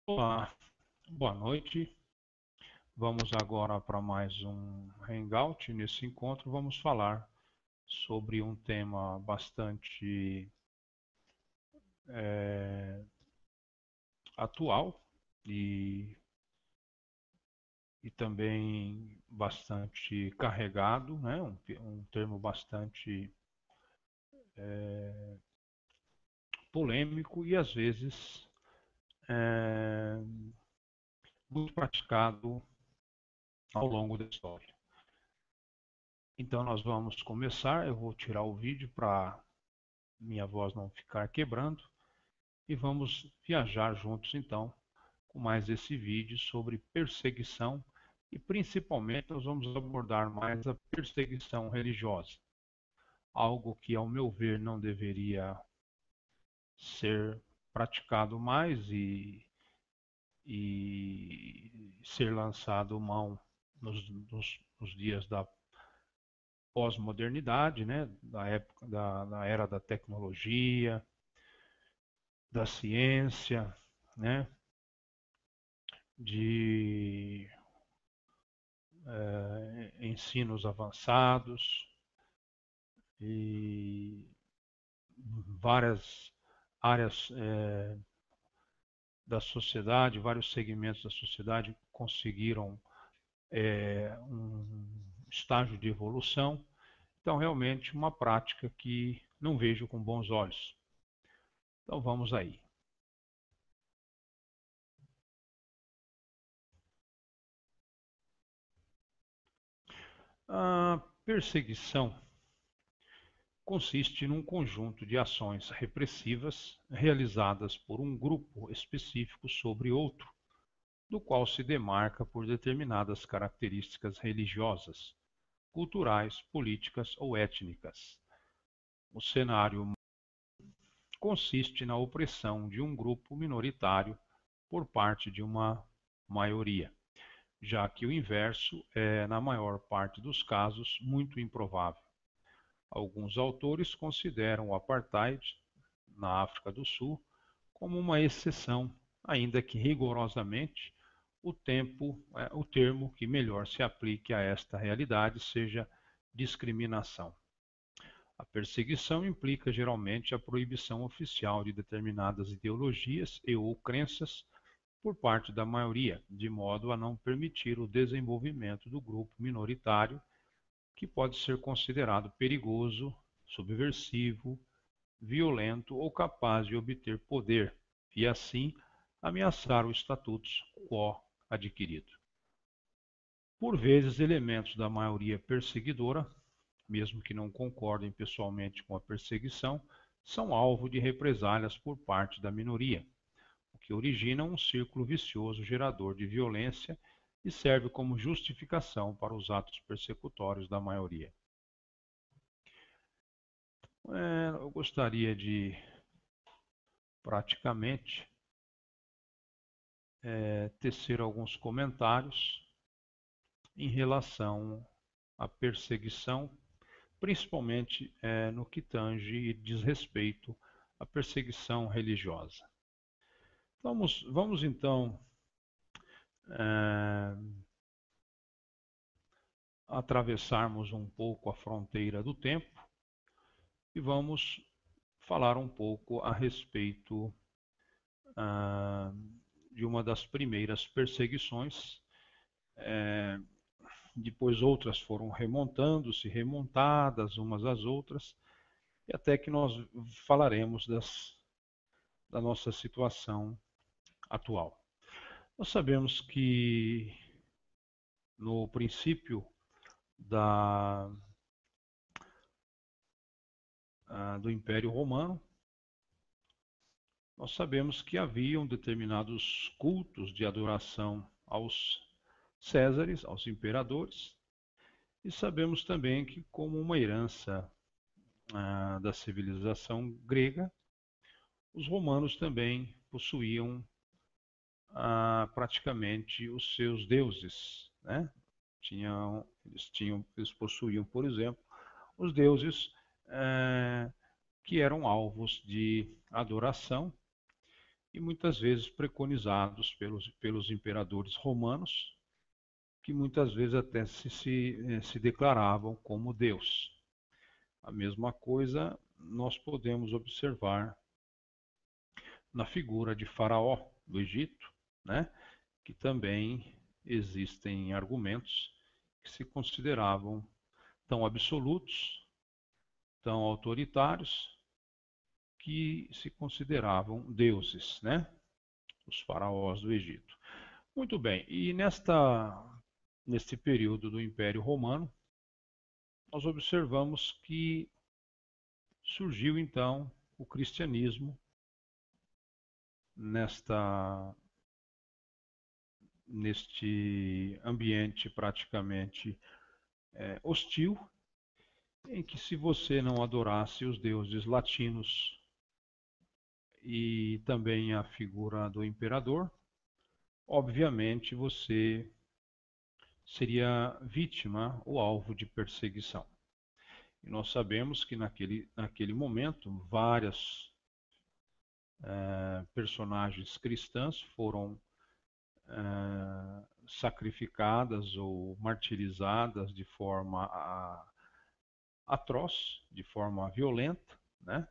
Olá, boa noite. Vamos agora para mais um Hangout. Nesse encontro, vamos falar sobre um tema bastante eh, atual e, e também bastante carregado, né? Um termo bastante polêmico e às vezes eh, muito praticado ao longo da história. Então, nós vamos começar. Eu vou tirar o vídeo para minha voz não ficar quebrando. E vamos viajar juntos então com mais esse vídeo sobre perseguição e principalmente nós vamos abordar mais a perseguição religiosa, algo que ao meu ver não deveria ser praticado mais e ser lançado mão nos dias da pós-modernidade, né, da época da era da tecnologia, da ciência, né, de ensinos avançados e várias áreas da sociedade, vários segmentos da sociedade conseguiram um estágio de evolução. Então, realmente, uma prática que não vejo com bons olhos. Então, vamos aí. A perseguição consiste num conjunto de ações repressivas realizadas por um grupo específico sobre outro, do qual se demarca por determinadas características religiosas, culturais, políticas ou étnicas. O cenário consiste na opressão de um grupo minoritário por parte de uma maioria, já que o inverso é, na maior parte dos casos, muito improvável. Alguns autores consideram o apartheid na África do Sul como uma exceção, ainda que rigorosamente o termo que melhor se aplique a esta realidade seja discriminação. A perseguição implica geralmente a proibição oficial de determinadas ideologias e ou crenças por parte da maioria, de modo a não permitir o desenvolvimento do grupo minoritário, que pode ser considerado perigoso, subversivo, violento ou capaz de obter poder, e assim ameaçar o status quo adquirido. Por vezes, elementos da maioria perseguidora, mesmo que não concordem pessoalmente com a perseguição, são alvo de represálias por parte da minoria, o que origina um círculo vicioso gerador de violência e serve como justificação para os atos persecutórios da maioria. Eu gostaria de praticamente tecer alguns comentários em relação à perseguição, principalmente no que tange e diz respeito à perseguição religiosa. Vamos então atravessarmos um pouco a fronteira do tempo e vamos falar um pouco a respeito de uma das primeiras perseguições. Depois outras foram remontando-se, remontadas umas às outras, e até que nós falaremos da nossa situação atual. Nós sabemos que no princípio do Império Romano, nós sabemos que haviam determinados cultos de adoração aos Césares, aos imperadores, e sabemos também que, como uma herança da civilização grega, os romanos também possuíam praticamente os seus deuses, né? Eles possuíam, por exemplo, os deuses que eram alvos de adoração e muitas vezes preconizados pelos imperadores romanos, que muitas vezes até se declaravam como Deus. A mesma coisa nós podemos observar na figura de Faraó do Egito, né? Que também existem argumentos que se consideravam tão absolutos, tão autoritários, que se consideravam deuses, né? Os faraós do Egito. Muito bem, e neste período do Império Romano, nós observamos que surgiu então o cristianismo neste ambiente praticamente hostil, em que se você não adorasse os deuses latinos e também a figura do imperador, obviamente você seria vítima ou alvo de perseguição. E nós sabemos que naquele momento várias personagens cristãs foram sacrificadas ou martirizadas de forma atroz, de forma violenta, né?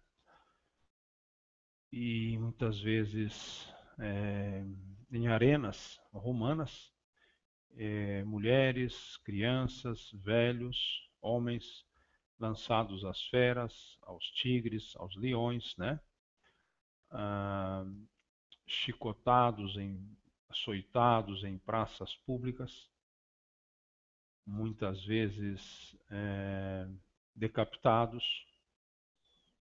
E muitas vezes em arenas romanas, mulheres, crianças, velhos, homens lançados às feras, aos tigres, aos leões, né? Chicotados, açoitados em praças públicas, muitas vezes decapitados,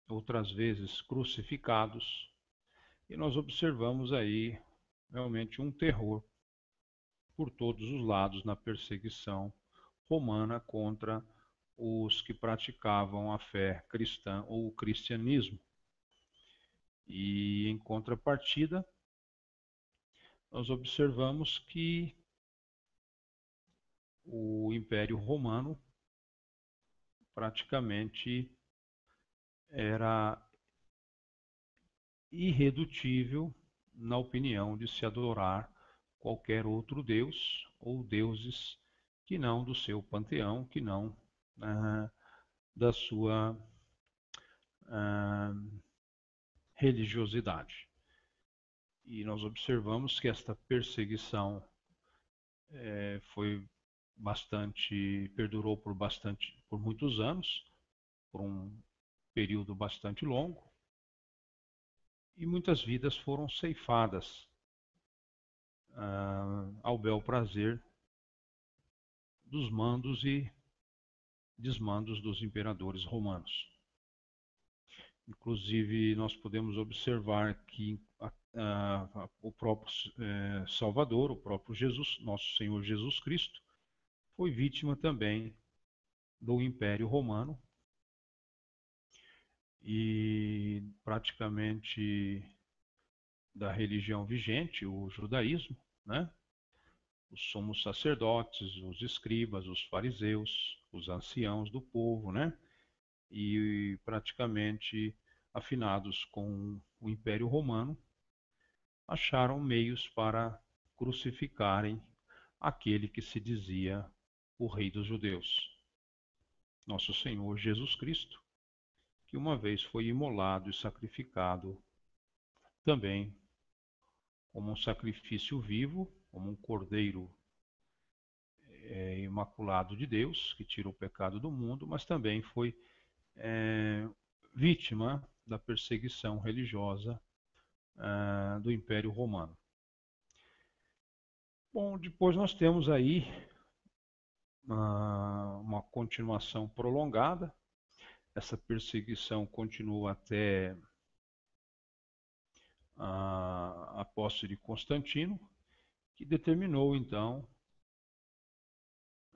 outras vezes crucificados, e nós observamos aí realmente um terror por todos os lados na perseguição romana contra os que praticavam a fé cristã ou o cristianismo. E em contrapartida, nós observamos que o Império Romano praticamente era irredutível na opinião de se adorar qualquer outro deus ou deuses que não do seu panteão, que não da sua religiosidade. E nós observamos que esta perseguição perdurou por muitos anos, por um período bastante longo, e muitas vidas foram ceifadas ao bel prazer dos mandos e desmandos dos imperadores romanos. Inclusive, nós podemos observar que o próprio Salvador, o próprio Jesus, nosso Senhor Jesus Cristo, foi vítima também do Império Romano e praticamente da religião vigente, o judaísmo, né? Os sumos sacerdotes, os escribas, os fariseus, os anciãos do povo, né? E praticamente afinados com o Império Romano, acharam meios para crucificarem aquele que se dizia o Rei dos Judeus, nosso Senhor Jesus Cristo, que uma vez foi imolado e sacrificado também como um sacrifício vivo, como um cordeiro imaculado de Deus, que tira o pecado do mundo, mas também foi vítima da perseguição religiosa do Império Romano. Bom, depois nós temos aí uma continuação prolongada. Essa perseguição continua até a posse de Constantino, que determinou então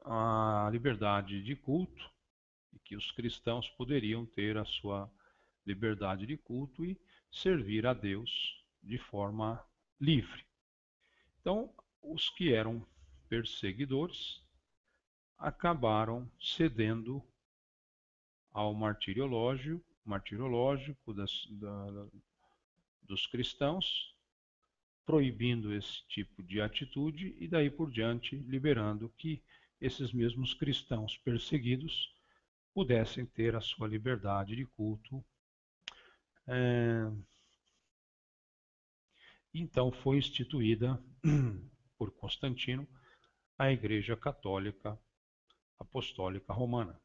a liberdade de culto, e que os cristãos poderiam ter a sua liberdade de culto e servir a Deus de forma livre. Então, os que eram perseguidores acabaram cedendo ao martiriológico dos cristãos proibindo esse tipo de atitude e daí por diante liberando que esses mesmos cristãos perseguidos pudessem ter a sua liberdade de culto. Então foi instituída por Constantino a Igreja Católica Apostólica Romana.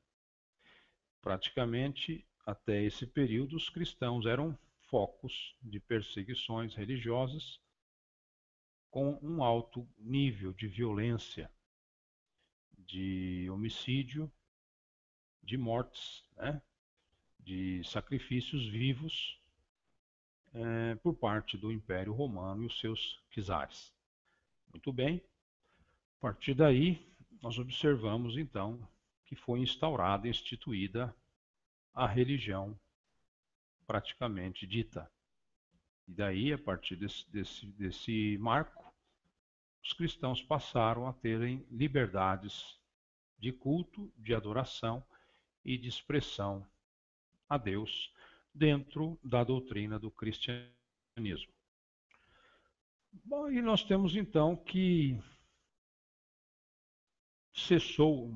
Praticamente, até esse período, os cristãos eram focos de perseguições religiosas com um alto nível de violência, de homicídio, de mortes, né? De sacrifícios vivos por parte do Império Romano e os seus czares. Muito bem, a partir daí nós observamos então que foi instaurada e instituída a religião praticamente dita. E daí, a partir desse marco, os cristãos passaram a terem liberdades de culto, de adoração e de expressão a Deus dentro da doutrina do cristianismo. Bom, e nós temos então que cessou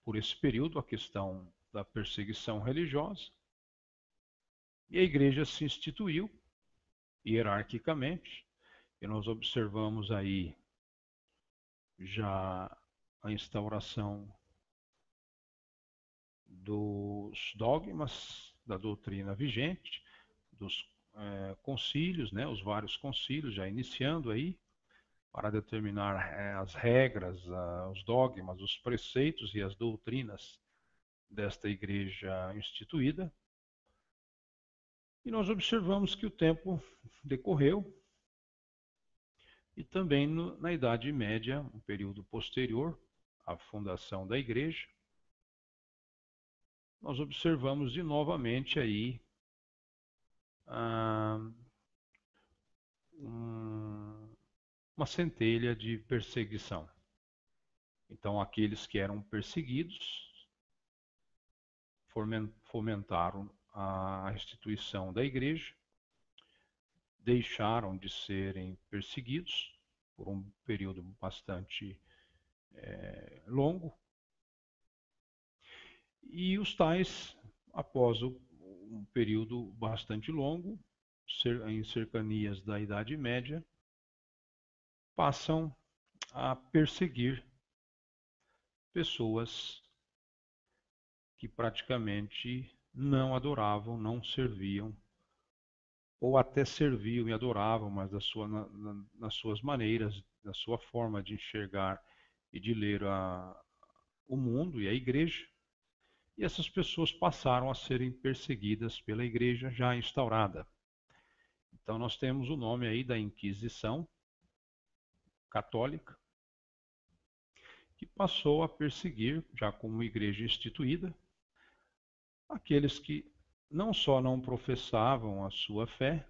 por esse período a questão da perseguição religiosa e a igreja se instituiu hierarquicamente, e nós observamos aí já a instauração dos dogmas da doutrina vigente, dos concílios, né, os vários concílios já iniciando aí, para determinar as regras, os dogmas, os preceitos e as doutrinas desta igreja instituída. E nós observamos que o tempo decorreu e também na Idade Média, um período posterior à fundação da igreja, nós observamos de novamente aí uma centelha de perseguição. Então, aqueles que eram perseguidos fomentaram a instituição da igreja, deixaram de serem perseguidos por um período bastante longo, e os tais, após um período bastante longo, em cercanias da Idade Média, passam a perseguir pessoas que praticamente não adoravam, não serviam, ou até serviam e adoravam, mas nas suas maneiras, na sua forma de enxergar e de ler o mundo e a igreja. E essas pessoas passaram a serem perseguidas pela igreja já instaurada. Então nós temos o nome aí da Inquisição Católica, que passou a perseguir, já como igreja instituída, aqueles que não só não professavam a sua fé,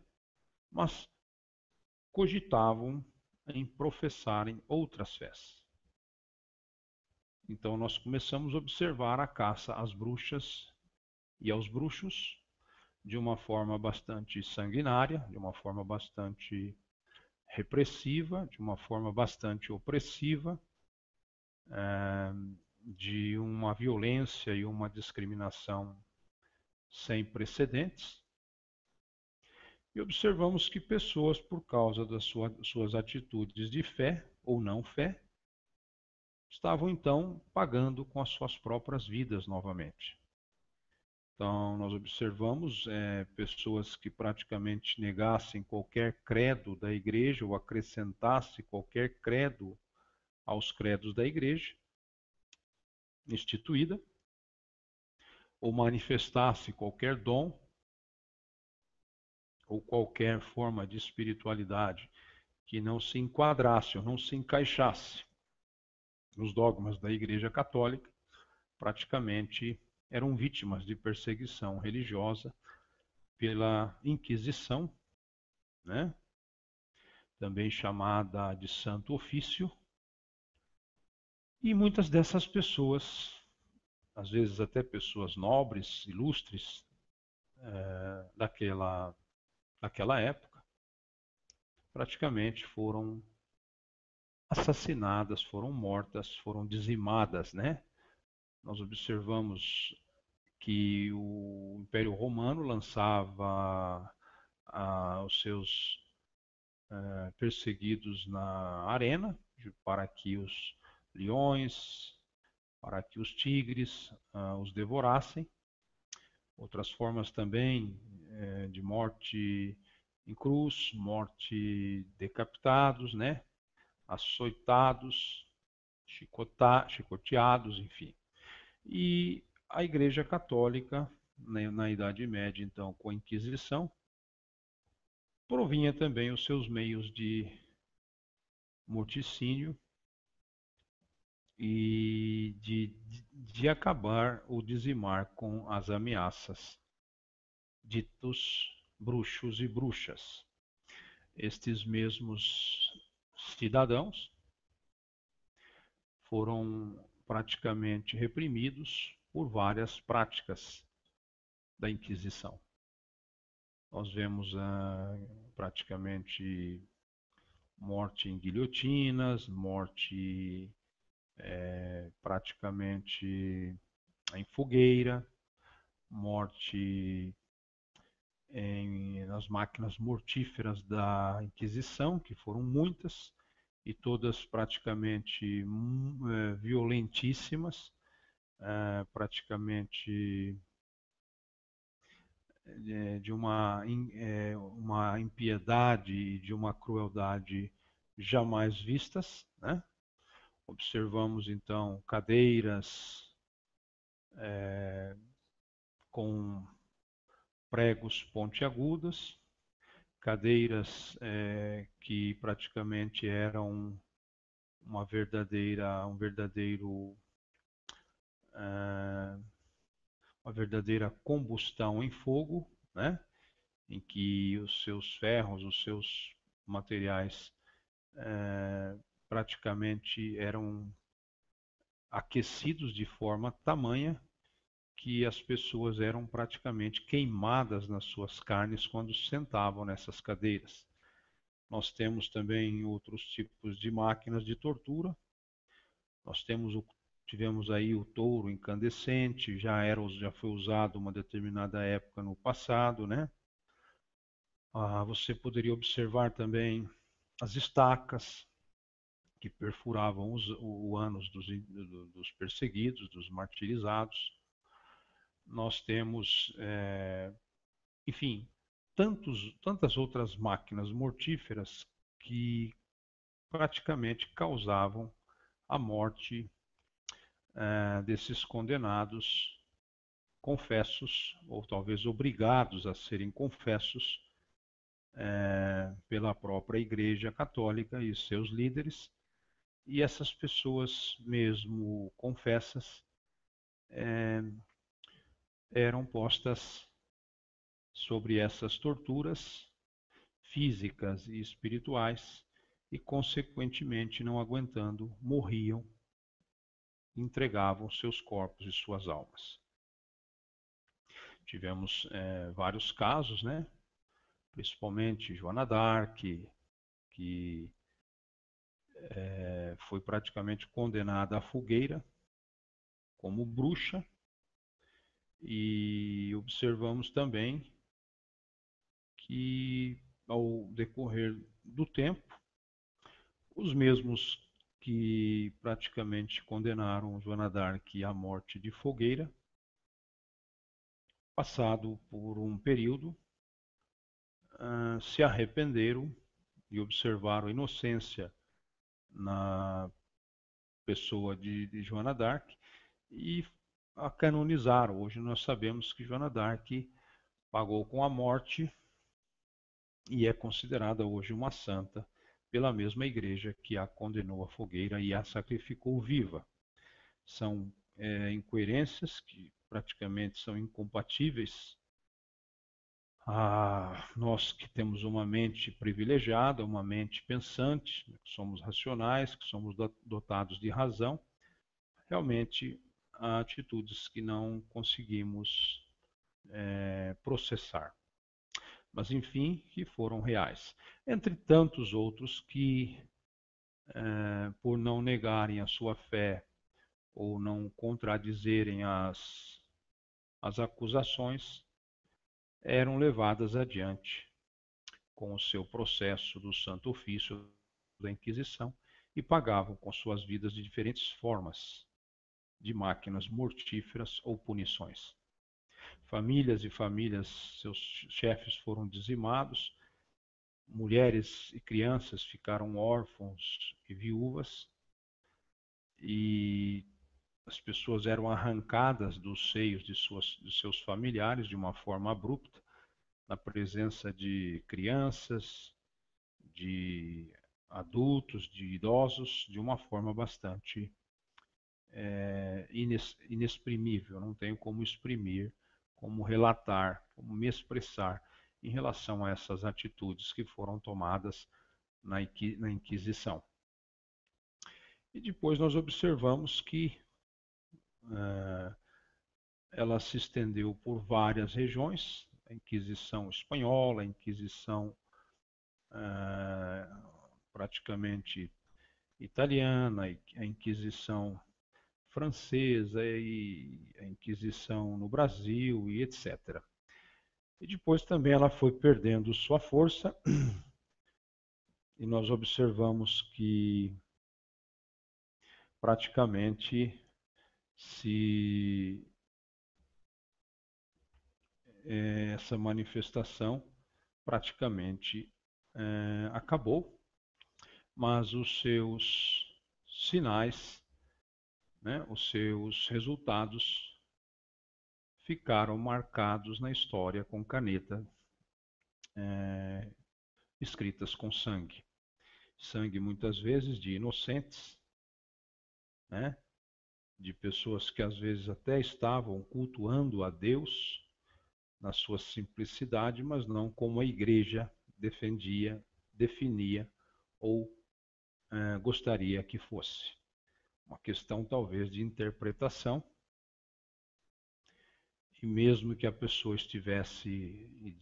mas cogitavam em professarem outras fés. Então nós começamos a observar a caça às bruxas e aos bruxos de uma forma bastante sanguinária, de uma forma bastante repressiva, de uma forma bastante opressiva, de uma violência e uma discriminação sem precedentes. E observamos que pessoas, por causa das suas atitudes de fé ou não fé, estavam então pagando com as suas próprias vidas novamente. Então, nós observamos pessoas que praticamente negassem qualquer credo da igreja ou acrescentassem qualquer credo aos credos da igreja instituída, ou manifestasse qualquer dom ou qualquer forma de espiritualidade que não se enquadrasse ou não se encaixasse nos dogmas da Igreja Católica, praticamente eram vítimas de perseguição religiosa pela Inquisição, né? Também chamada de Santo Ofício. E muitas dessas pessoas, às vezes até pessoas nobres, ilustres, daquela época, praticamente foram assassinadas, foram mortas, foram dizimadas, né? Nós observamos que o Império Romano lançava os seus perseguidos na arena para que os leões, para que os tigres os devorassem. Outras formas também de morte em cruz, morte decapitados, né? Açoitados, chicoteados, enfim. E a Igreja Católica, né, na Idade Média, então, com a Inquisição, provinha também os seus meios de morticínio e de acabar ou dizimar com as ameaças ditos bruxos e bruxas. Estes mesmos cidadãos foram praticamente reprimidos por várias práticas da Inquisição. Nós vemos praticamente morte em guilhotinas, morte praticamente em fogueira, morte nas máquinas mortíferas da Inquisição, que foram muitas, e todas praticamente violentíssimas, praticamente de uma impiedade e de uma crueldade jamais vistas, né? Observamos então cadeiras com pregos pontiagudos, cadeiras que praticamente eram um uma verdadeira combustão em fogo, né? Em que os seus ferros, os seus materiais praticamente eram aquecidos de forma tamanha que as pessoas eram praticamente queimadas nas suas carnes quando sentavam nessas cadeiras. Nós temos também outros tipos de máquinas de tortura. Nós tivemos aí o touro incandescente, já foi usado uma determinada época no passado, né? Você poderia observar também as estacas que perfuravam o ânus dos perseguidos, dos martirizados. Nós temos, enfim, tantas outras máquinas mortíferas que praticamente causavam a morte desses condenados confessos, ou talvez obrigados a serem confessos pela própria Igreja Católica e seus líderes. E essas pessoas, mesmo confessas, eram postas sobre essas torturas físicas e espirituais e, consequentemente, não aguentando, morriam, entregavam seus corpos e suas almas. Tivemos vários casos, né? Principalmente Joana d'Arc, que foi praticamente condenada à fogueira como bruxa, e observamos também que, ao decorrer do tempo, os mesmos que praticamente condenaram Joana d'Arc à morte de fogueira, passado por um período, se arrependeram e observaram a inocência na pessoa de Joana d'Arc e a canonizaram. Hoje nós sabemos que Joana d'Arc pagou com a morte e é considerada hoje uma santa pela mesma igreja que a condenou à fogueira e a sacrificou viva. São incoerências que praticamente são incompatíveis. Nós que temos uma mente privilegiada, uma mente pensante, que somos racionais, que somos dotados de razão, realmente há atitudes que não conseguimos processar. mas enfim, que foram reais. Entre tantos outros que, por não negarem a sua fé ou não contradizerem as acusações, eram levadas adiante com o seu processo do Santo Ofício da Inquisição e pagavam com suas vidas de diferentes formas de máquinas mortíferas ou punições. Famílias e famílias, seus chefes foram dizimados, mulheres e crianças ficaram órfãos e viúvas, e as pessoas eram arrancadas dos seios de seus familiares de uma forma abrupta, na presença de crianças, de adultos, de idosos, de uma forma bastante inexprimível. Não tenho como exprimir, como relatar, como me expressar em relação a essas atitudes que foram tomadas na Inquisição. E depois nós observamos que ela se estendeu por várias regiões, a Inquisição espanhola, a Inquisição praticamente italiana, a Inquisição francesa e a Inquisição no Brasil e etc. E depois também ela foi perdendo sua força e nós observamos que praticamente se essa manifestação praticamente acabou, mas os seus sinais, né, os seus resultados ficaram marcados na história com caneta, escritas com sangue. Sangue muitas vezes de inocentes, né, de pessoas que às vezes até estavam cultuando a Deus na sua simplicidade, mas não como a igreja defendia, definia ou gostaria que fosse. Uma questão talvez de interpretação, e mesmo que a pessoa estivesse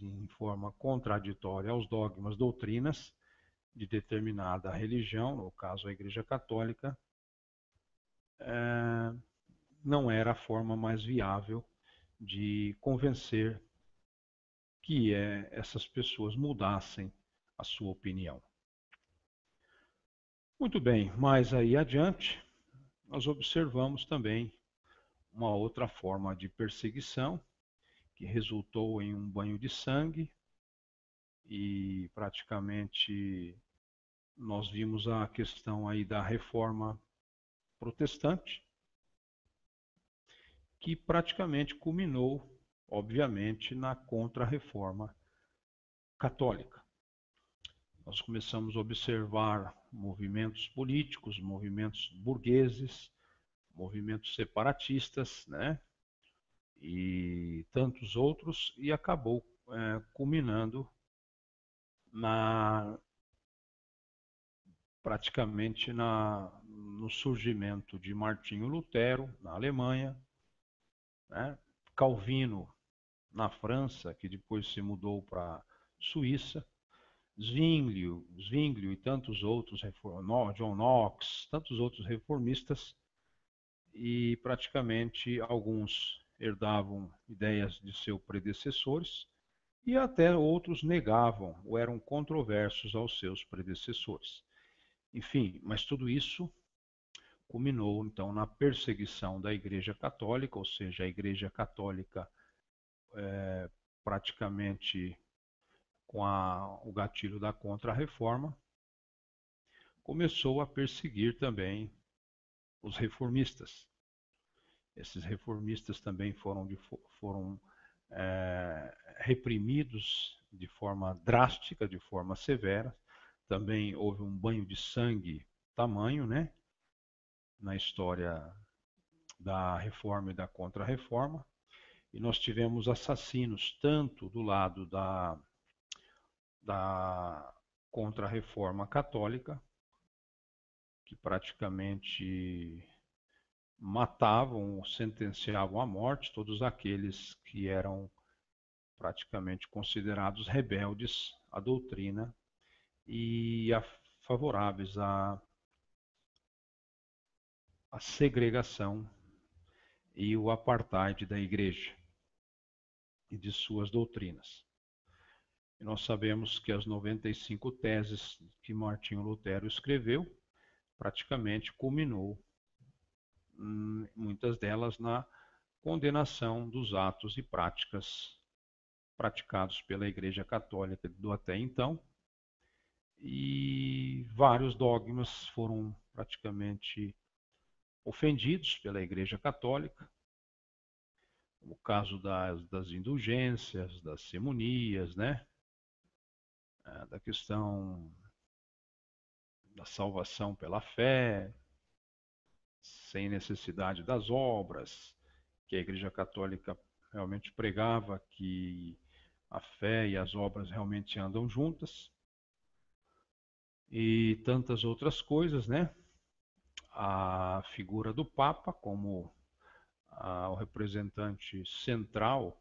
em forma contraditória aos dogmas, doutrinas de determinada religião, no caso a Igreja Católica, não era a forma mais viável de convencer que essas pessoas mudassem a sua opinião. Muito bem, mais aí adiante, nós observamos também uma outra forma de perseguição que resultou em um banho de sangue e praticamente nós vimos a questão aí da reforma protestante, que praticamente culminou, obviamente, na contra-reforma católica. Nós começamos a observar movimentos políticos, movimentos burgueses, movimentos separatistas, né? E tantos outros, e acabou culminando praticamente no surgimento de Martinho Lutero na Alemanha, né? Calvino na França, que depois se mudou para a Suíça, Zwinglio e tantos outros, John Knox, tantos outros reformistas, e praticamente alguns herdavam ideias de seus predecessores e até outros negavam ou eram controversos aos seus predecessores. Enfim, mas tudo isso culminou então na perseguição da Igreja Católica, ou seja, a Igreja Católica praticamente com o gatilho da Contra-Reforma, começou a perseguir também os reformistas. Esses reformistas também foram reprimidos de forma drástica, de forma severa. Também houve um banho de sangue tamanho, né, na história da Reforma e da Contra-Reforma. E nós tivemos assassinos tanto do lado da Contra-Reforma católica, que praticamente matavam, sentenciavam à morte todos aqueles que eram praticamente considerados rebeldes à doutrina e favoráveis à segregação e o apartheid da Igreja e de suas doutrinas. E nós sabemos que as 95 teses que Martinho Lutero escreveu praticamente culminou, muitas delas, na condenação dos atos e práticas praticados pela Igreja Católica do até então, e vários dogmas foram praticamente ofendidos pela Igreja Católica, o caso das indulgências, das simonias, né? Da questão da salvação pela fé, sem necessidade das obras, que a Igreja Católica realmente pregava que a fé e as obras realmente andam juntas, e tantas outras coisas, né? A figura do Papa como o representante central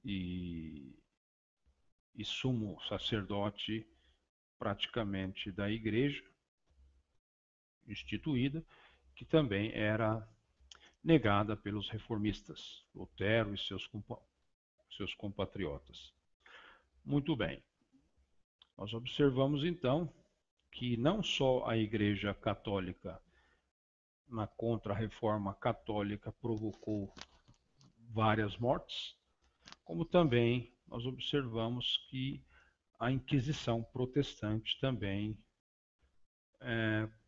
e sumo sacerdote praticamente da Igreja instituída, que também era negada pelos reformistas, Lutero e seus compatriotas. Muito bem. Nós observamos então que não só a Igreja Católica, na Contra-Reforma Católica, provocou várias mortes, como também nós observamos que a Inquisição protestante também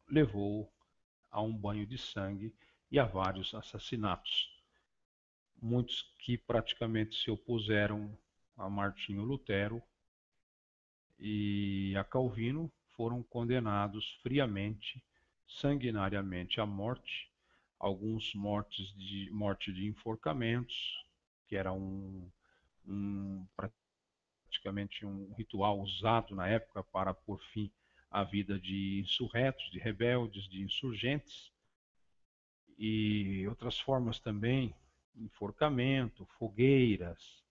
levou a um banho de sangue e a vários assassinatos. Muitos que praticamente se opuseram a Martinho Lutero e a Calvino foram condenados friamente, sanguinariamente à morte, alguns morte de enforcamentos, que era praticamente um ritual usado na época para pôr fim à vida de insurretos, de rebeldes, de insurgentes, e outras formas também, enforcamento, fogueiras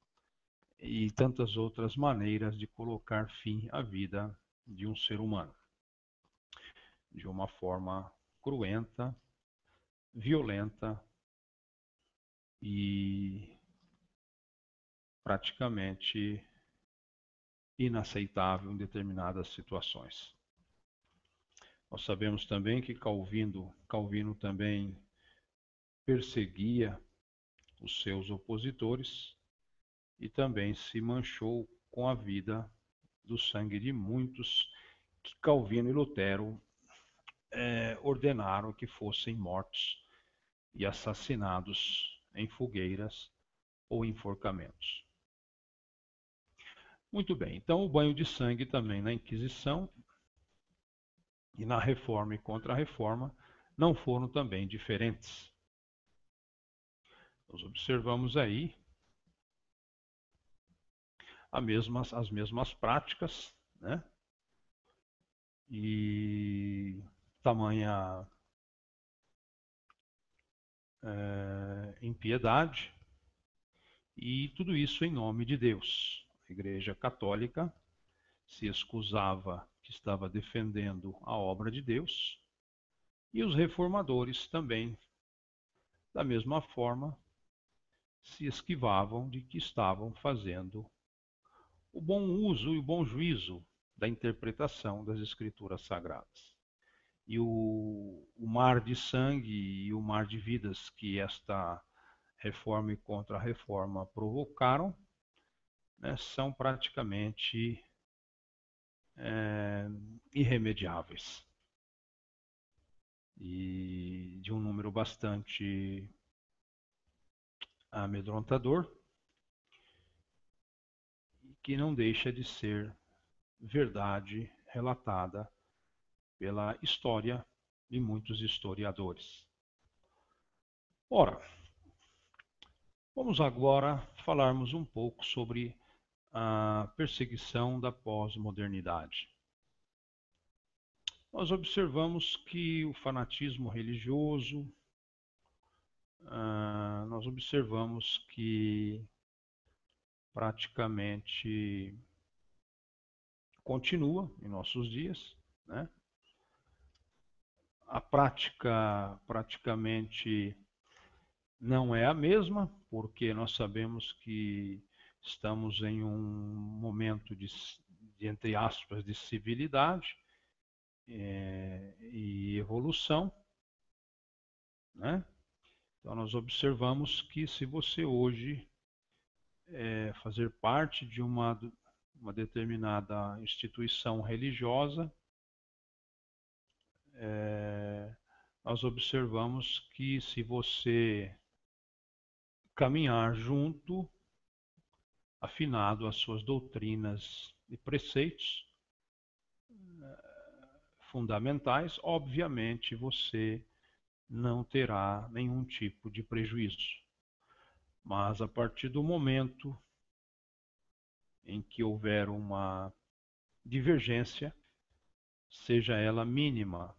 e tantas outras maneiras de colocar fim à vida de um ser humano, de uma forma cruenta, violenta e praticamente inaceitável em determinadas situações. Nós sabemos também que Calvino também perseguia os seus opositores e também se manchou com a vida do sangue de muitos que Calvino e Lutero ordenaram que fossem mortos e assassinados em fogueiras ou enforcamentos. Muito bem, então o banho de sangue também na Inquisição e na Reforma e Contra-Reforma não foram também diferentes. Nós observamos aí as mesmas práticas, né? E tamanha impiedade, e tudo isso em nome de Deus. A Igreja Católica se escusava que estava defendendo a obra de Deus, e os reformadores também, da mesma forma, se esquivavam de que estavam fazendo o bom uso e o bom juízo da interpretação das Escrituras Sagradas. E o mar de sangue e o mar de vidas que esta reforma e contra-reforma provocaram, né, são praticamente irremediáveis. E de um número bastante amedrontador, que não deixa de ser verdade relatada pela história de muitos historiadores. Ora, vamos agora falarmos um pouco sobre a perseguição da pós-modernidade. Nós observamos que o fanatismo religioso, nós observamos que praticamente continua em nossos dias, né? A prática praticamente não é a mesma, porque nós sabemos que estamos em um momento entre aspas, de civilidade e evolução, né? Então nós observamos que se você hoje fazer parte de uma determinada instituição religiosa, nós observamos que se você caminhar junto, afinado às suas doutrinas e preceitos fundamentais, obviamente você não terá nenhum tipo de prejuízo. Mas a partir do momento em que houver uma divergência, seja ela mínima,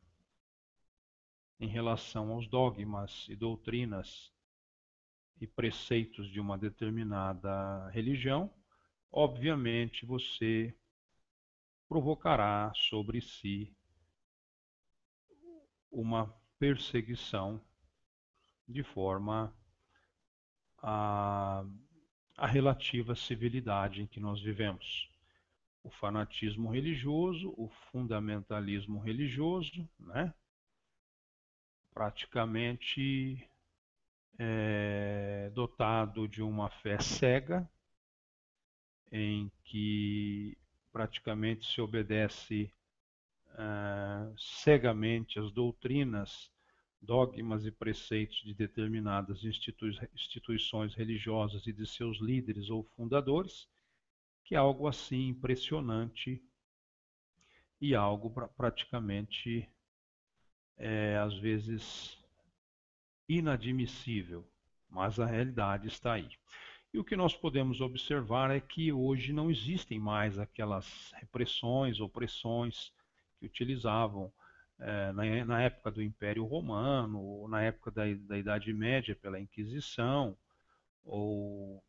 em relação aos dogmas e doutrinas e preceitos de uma determinada religião, obviamente você provocará sobre si uma perseguição de forma a relativa civilidade em que nós vivemos. O fanatismo religioso, o fundamentalismo religioso, né? Praticamente dotado de uma fé cega, em que praticamente se obedece cegamente às doutrinas, dogmas e preceitos de determinadas instituições religiosas e de seus líderes ou fundadores, que é algo assim impressionante e algo praticamente, às vezes, inadmissível, mas a realidade está aí. E o que nós podemos observar é que hoje não existem mais aquelas repressões, opressões que utilizavam na época do Império Romano, ou na época da Idade Média pela Inquisição, ou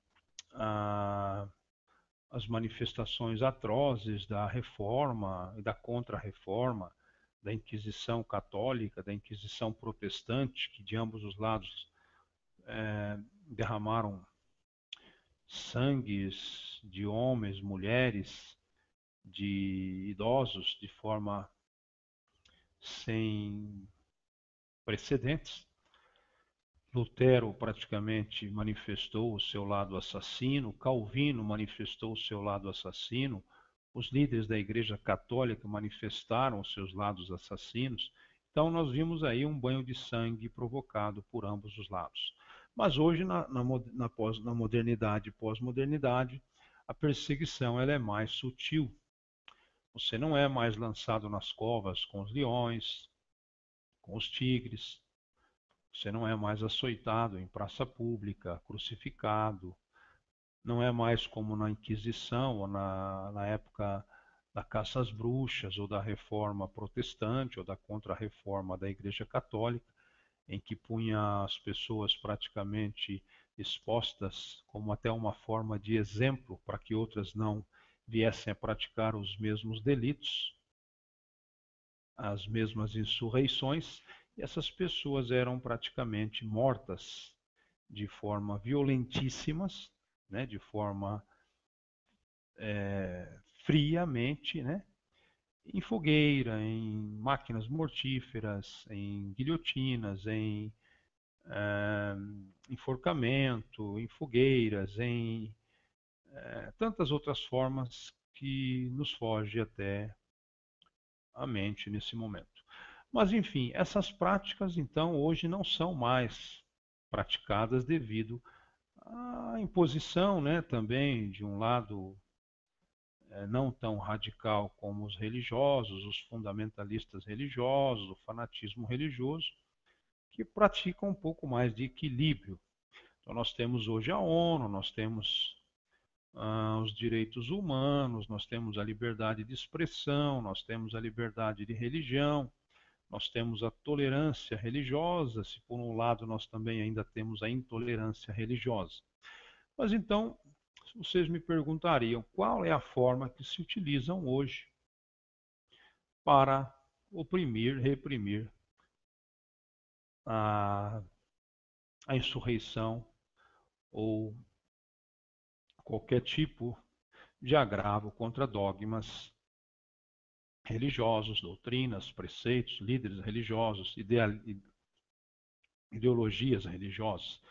as manifestações atrozes da Reforma e da Contra-Reforma, da Inquisição Católica, da Inquisição Protestante, que de ambos os lados derramaram sangues de homens, mulheres, de idosos, de forma sem precedentes. Lutero praticamente manifestou o seu lado assassino, Calvino manifestou o seu lado assassino, os líderes da Igreja Católica manifestaram os seus lados assassinos. Então nós vimos aí um banho de sangue provocado por ambos os lados. Mas hoje, na modernidade e pós-modernidade, a perseguição ela é mais sutil. Você não é mais lançado nas covas com os leões, com os tigres. Você não é mais açoitado em praça pública, crucificado. Não é mais como na Inquisição ou na época da caça às bruxas ou da Reforma Protestante ou da Contra-Reforma da Igreja Católica, em que punha as pessoas praticamente expostas como até uma forma de exemplo para que outras não viessem a praticar os mesmos delitos, as mesmas insurreições, e essas pessoas eram praticamente mortas de forma violentíssimas, né, de forma friamente, né, em fogueira, em máquinas mortíferas, em guilhotinas, em enforcamento, em fogueiras, em tantas outras formas que nos foge até a mente nesse momento. Mas enfim, essas práticas então hoje não são mais praticadas devido à imposição, né, também de um lado não tão radical como os religiosos, os fundamentalistas religiosos, o fanatismo religioso, que praticam um pouco mais de equilíbrio. Então nós temos hoje a ONU, nós temos os direitos humanos, nós temos a liberdade de expressão, nós temos a liberdade de religião, nós temos a tolerância religiosa, se por um lado nós também ainda temos a intolerância religiosa. Mas então, vocês me perguntariam qual é a forma que se utilizam hoje para oprimir, reprimir a, a insurreição ou qualquer tipo de agravo contra dogmas religiosos, doutrinas, preceitos, líderes religiosos, ideologias religiosas.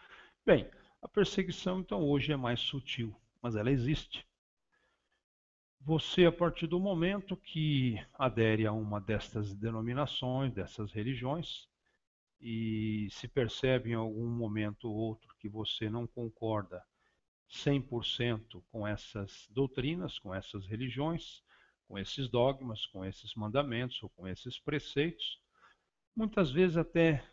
Bem, a perseguição então hoje é mais sutil, mas ela existe. Você, a partir do momento que adere a uma destas denominações, dessas religiões, e se percebe em algum momento ou outro que você não concorda 100% com essas doutrinas, com essas religiões, com esses dogmas, com esses mandamentos ou com esses preceitos, muitas vezes até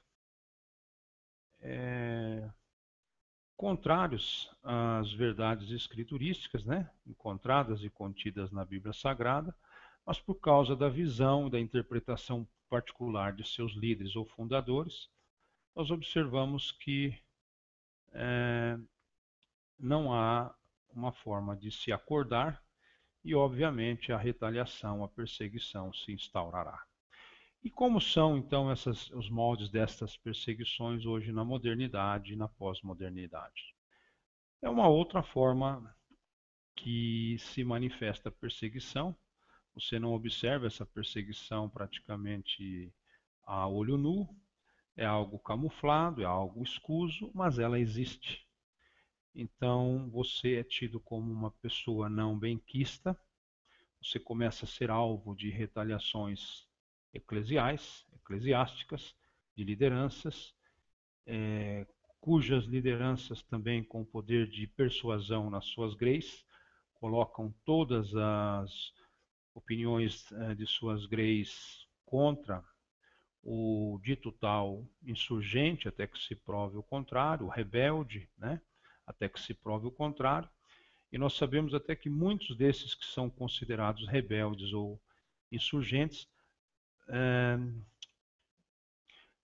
contrários às verdades escriturísticas, né, encontradas e contidas na Bíblia Sagrada, mas por causa da visão e da interpretação particular de seus líderes ou fundadores, nós observamos que não há uma forma de se acordar e, obviamente, a retaliação, a perseguição se instaurará. E como são, então, os moldes destas perseguições hoje na modernidade e na pós-modernidade? É uma outra forma que se manifesta a perseguição. Você não observa essa perseguição praticamente a olho nu, é algo camuflado, é algo escuso, mas ela existe. Então, você é tido como uma pessoa não benquista, você começa a ser alvo de retaliações eclesiásticas, de lideranças, cujas lideranças também com poder de persuasão nas suas greis, colocam todas as opiniões de suas greis contra o dito tal insurgente, até que se prove o contrário, o rebelde, né? Até que se prove o contrário. E nós sabemos até que muitos desses que são considerados rebeldes ou insurgentes,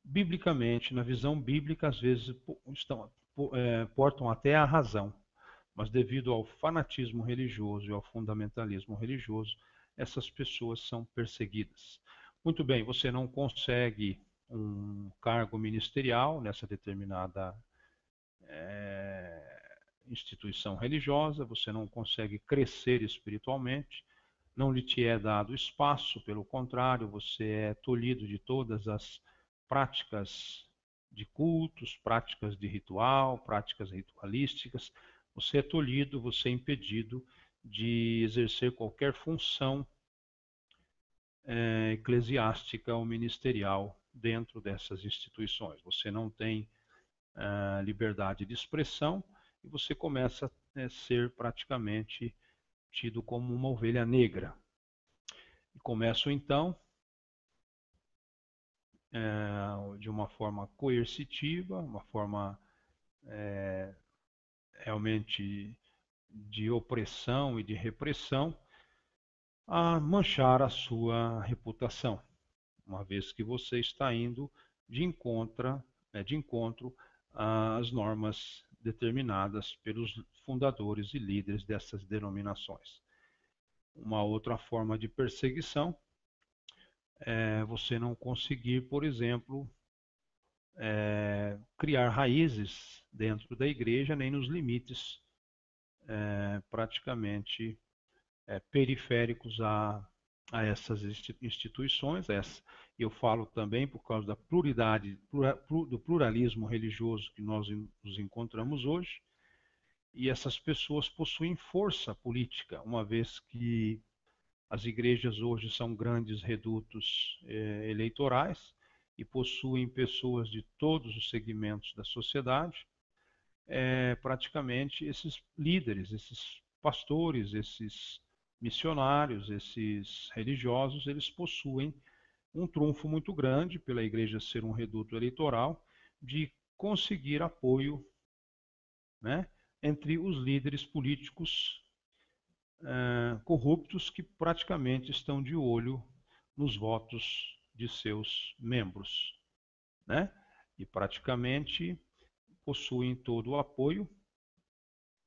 biblicamente, na visão bíblica, às vezes portam até a razão, mas devido ao fanatismo religioso e ao fundamentalismo religioso, essas pessoas são perseguidas. Muito bem, você não consegue um cargo ministerial nessa determinada instituição religiosa, você não consegue crescer espiritualmente, não lhe te é dado espaço, pelo contrário, você é tolhido de todas as práticas de cultos, práticas de ritual, práticas ritualísticas, você é tolhido, você é impedido de exercer qualquer função eclesiástica ou ministerial dentro dessas instituições. Você não tem liberdade de expressão e você começa a ser praticamente tido como uma ovelha negra. E começam então, de uma forma coercitiva, uma forma realmente de opressão e de repressão, a manchar a sua reputação, uma vez que você está indo de encontro às normas determinadas pelos fundadores e líderes dessas denominações. Uma outra forma de perseguição é você não conseguir, por exemplo, criar raízes dentro da igreja, nem nos limites praticamente periféricos a essas instituições. Eu falo também por causa da do pluralismo religioso que nós nos encontramos hoje, e essas pessoas possuem força política, uma vez que as igrejas hoje são grandes redutos eleitorais e possuem pessoas de todos os segmentos da sociedade. Praticamente esses líderes, esses pastores, esses missionários, esses religiosos, eles possuem um trunfo muito grande, pela igreja ser um reduto eleitoral, de conseguir apoio, né, entre os líderes políticos corruptos que praticamente estão de olho nos votos de seus membros, né? E praticamente possuem todo o apoio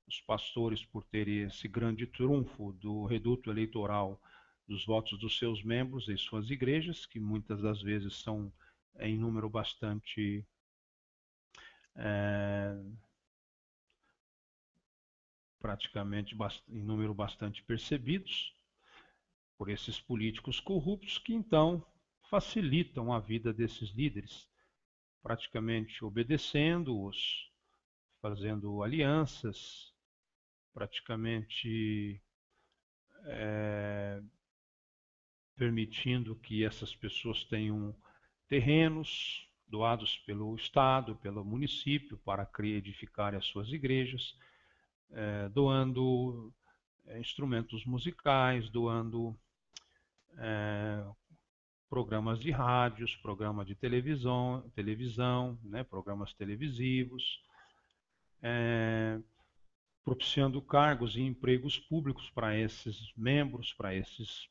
os pastores, por terem esse grande trunfo do reduto eleitoral dos votos dos seus membros em suas igrejas, que muitas das vezes são em número bastante praticamente em número bastante percebidos por esses políticos corruptos, que então facilitam a vida desses líderes, praticamente obedecendo-os, fazendo alianças, praticamente permitindo que essas pessoas tenham terrenos doados pelo Estado, pelo município, para edificar as suas igrejas, doando instrumentos musicais, doando programas de rádios, programas de televisão, né, programas televisivos, propiciando cargos e empregos públicos para esses membros, para esses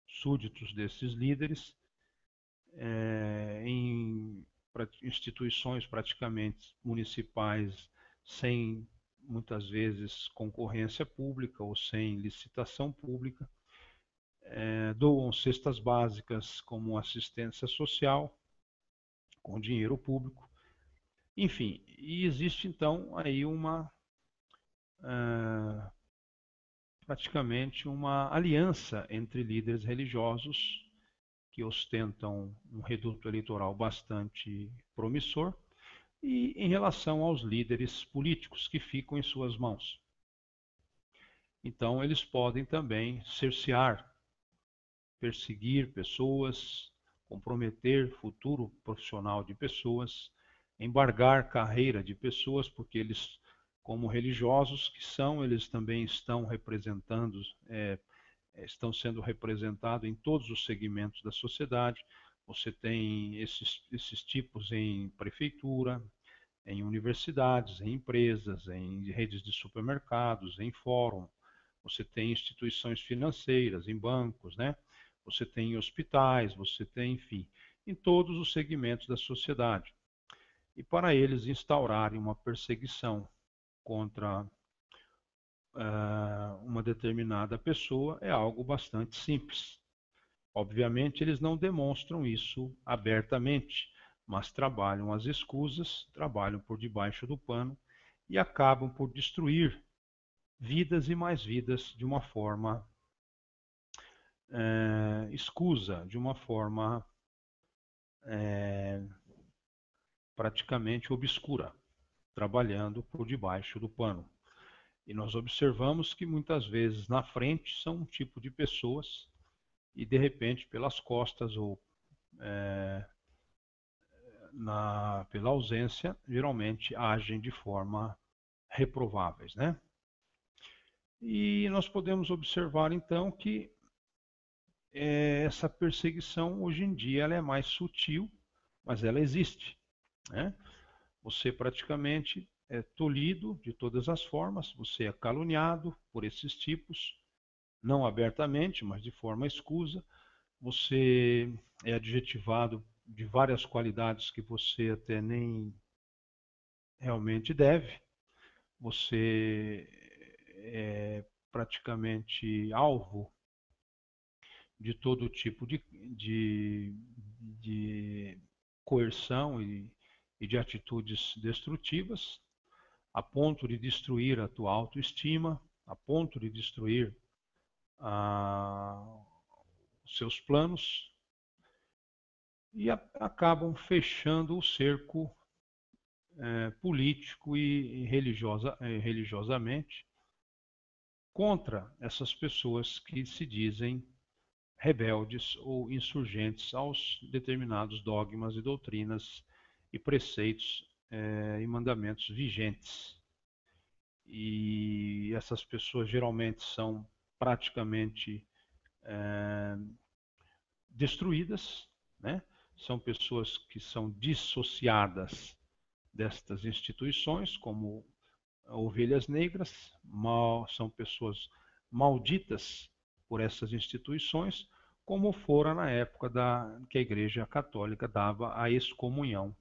súditos desses líderes, em instituições praticamente municipais, sem muitas vezes concorrência pública ou sem licitação pública, doam cestas básicas como assistência social com dinheiro público, enfim, e existe então aí praticamente uma aliança entre líderes religiosos que ostentam um reduto eleitoral bastante promissor, e em relação aos líderes políticos que ficam em suas mãos. Então, eles podem também cercear, perseguir pessoas, comprometer futuro profissional de pessoas, embargar carreira de pessoas, porque eles, como religiosos que são, eles também estão representando, estão sendo representados em todos os segmentos da sociedade. Você tem esses tipos em prefeitura, em universidades, em empresas, em redes de supermercados, em fórum. Você tem instituições financeiras, em bancos, né? Você tem hospitais, você tem, enfim, em todos os segmentos da sociedade. E para eles instaurarem uma perseguição contra uma determinada pessoa é algo bastante simples. Obviamente, eles não demonstram isso abertamente, mas trabalham às escusas, trabalham por debaixo do pano e acabam por destruir vidas e mais vidas de uma forma escusa, de uma forma praticamente obscura, trabalhando por debaixo do pano. E nós observamos que muitas vezes na frente são um tipo de pessoas e de repente pelas costas ou pela ausência, geralmente agem de forma reprováveis, né? E nós podemos observar então que essa perseguição hoje em dia ela é mais sutil, mas ela existe, né? Você praticamente é tolhido de todas as formas, você é caluniado por esses tipos, não abertamente, mas de forma escusa, você é adjetivado de várias qualidades que você até nem realmente deve, você é praticamente alvo de todo tipo de coerção e de atitudes destrutivas, a ponto de destruir a tua autoestima, a ponto de destruir os seus planos, e acabam fechando o cerco político e religiosamente contra essas pessoas que se dizem rebeldes ou insurgentes aos determinados dogmas e doutrinas e preceitos e mandamentos vigentes. E essas pessoas geralmente são praticamente destruídas, né? São pessoas que são dissociadas destas instituições, como ovelhas negras, são pessoas malditas por essas instituições, como fora na época que a Igreja Católica dava a excomunhão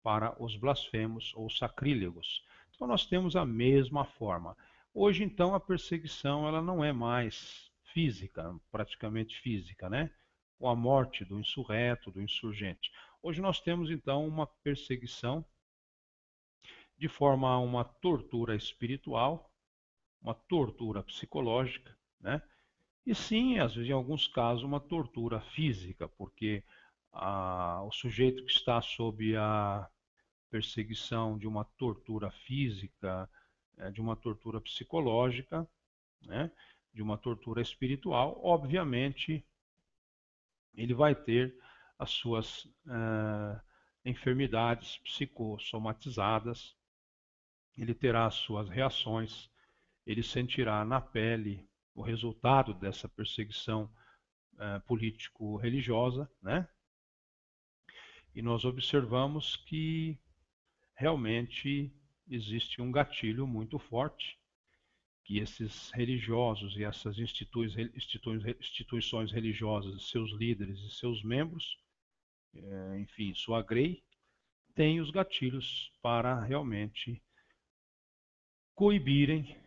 para os blasfemos ou sacrílegos. Então Então nós temos a mesma forma. Hoje, então, a perseguição ela não é mais física, praticamente física, né? Com a morte do insurreto, do insurgente. Hoje nós temos, então, uma perseguição de forma a uma tortura espiritual, uma tortura psicológica, né? E sim, às vezes, em alguns casos, uma tortura física, porque o sujeito que está sob a perseguição de uma tortura física, de uma tortura psicológica, né, de uma tortura espiritual, obviamente ele vai ter as suas enfermidades psicossomatizadas, ele terá as suas reações, ele sentirá na pele o resultado dessa perseguição político-religiosa, né? E nós observamos que realmente existe um gatilho muito forte que esses religiosos e essas instituições religiosas, seus líderes e seus membros, enfim, sua grei, têm os gatilhos para realmente coibirem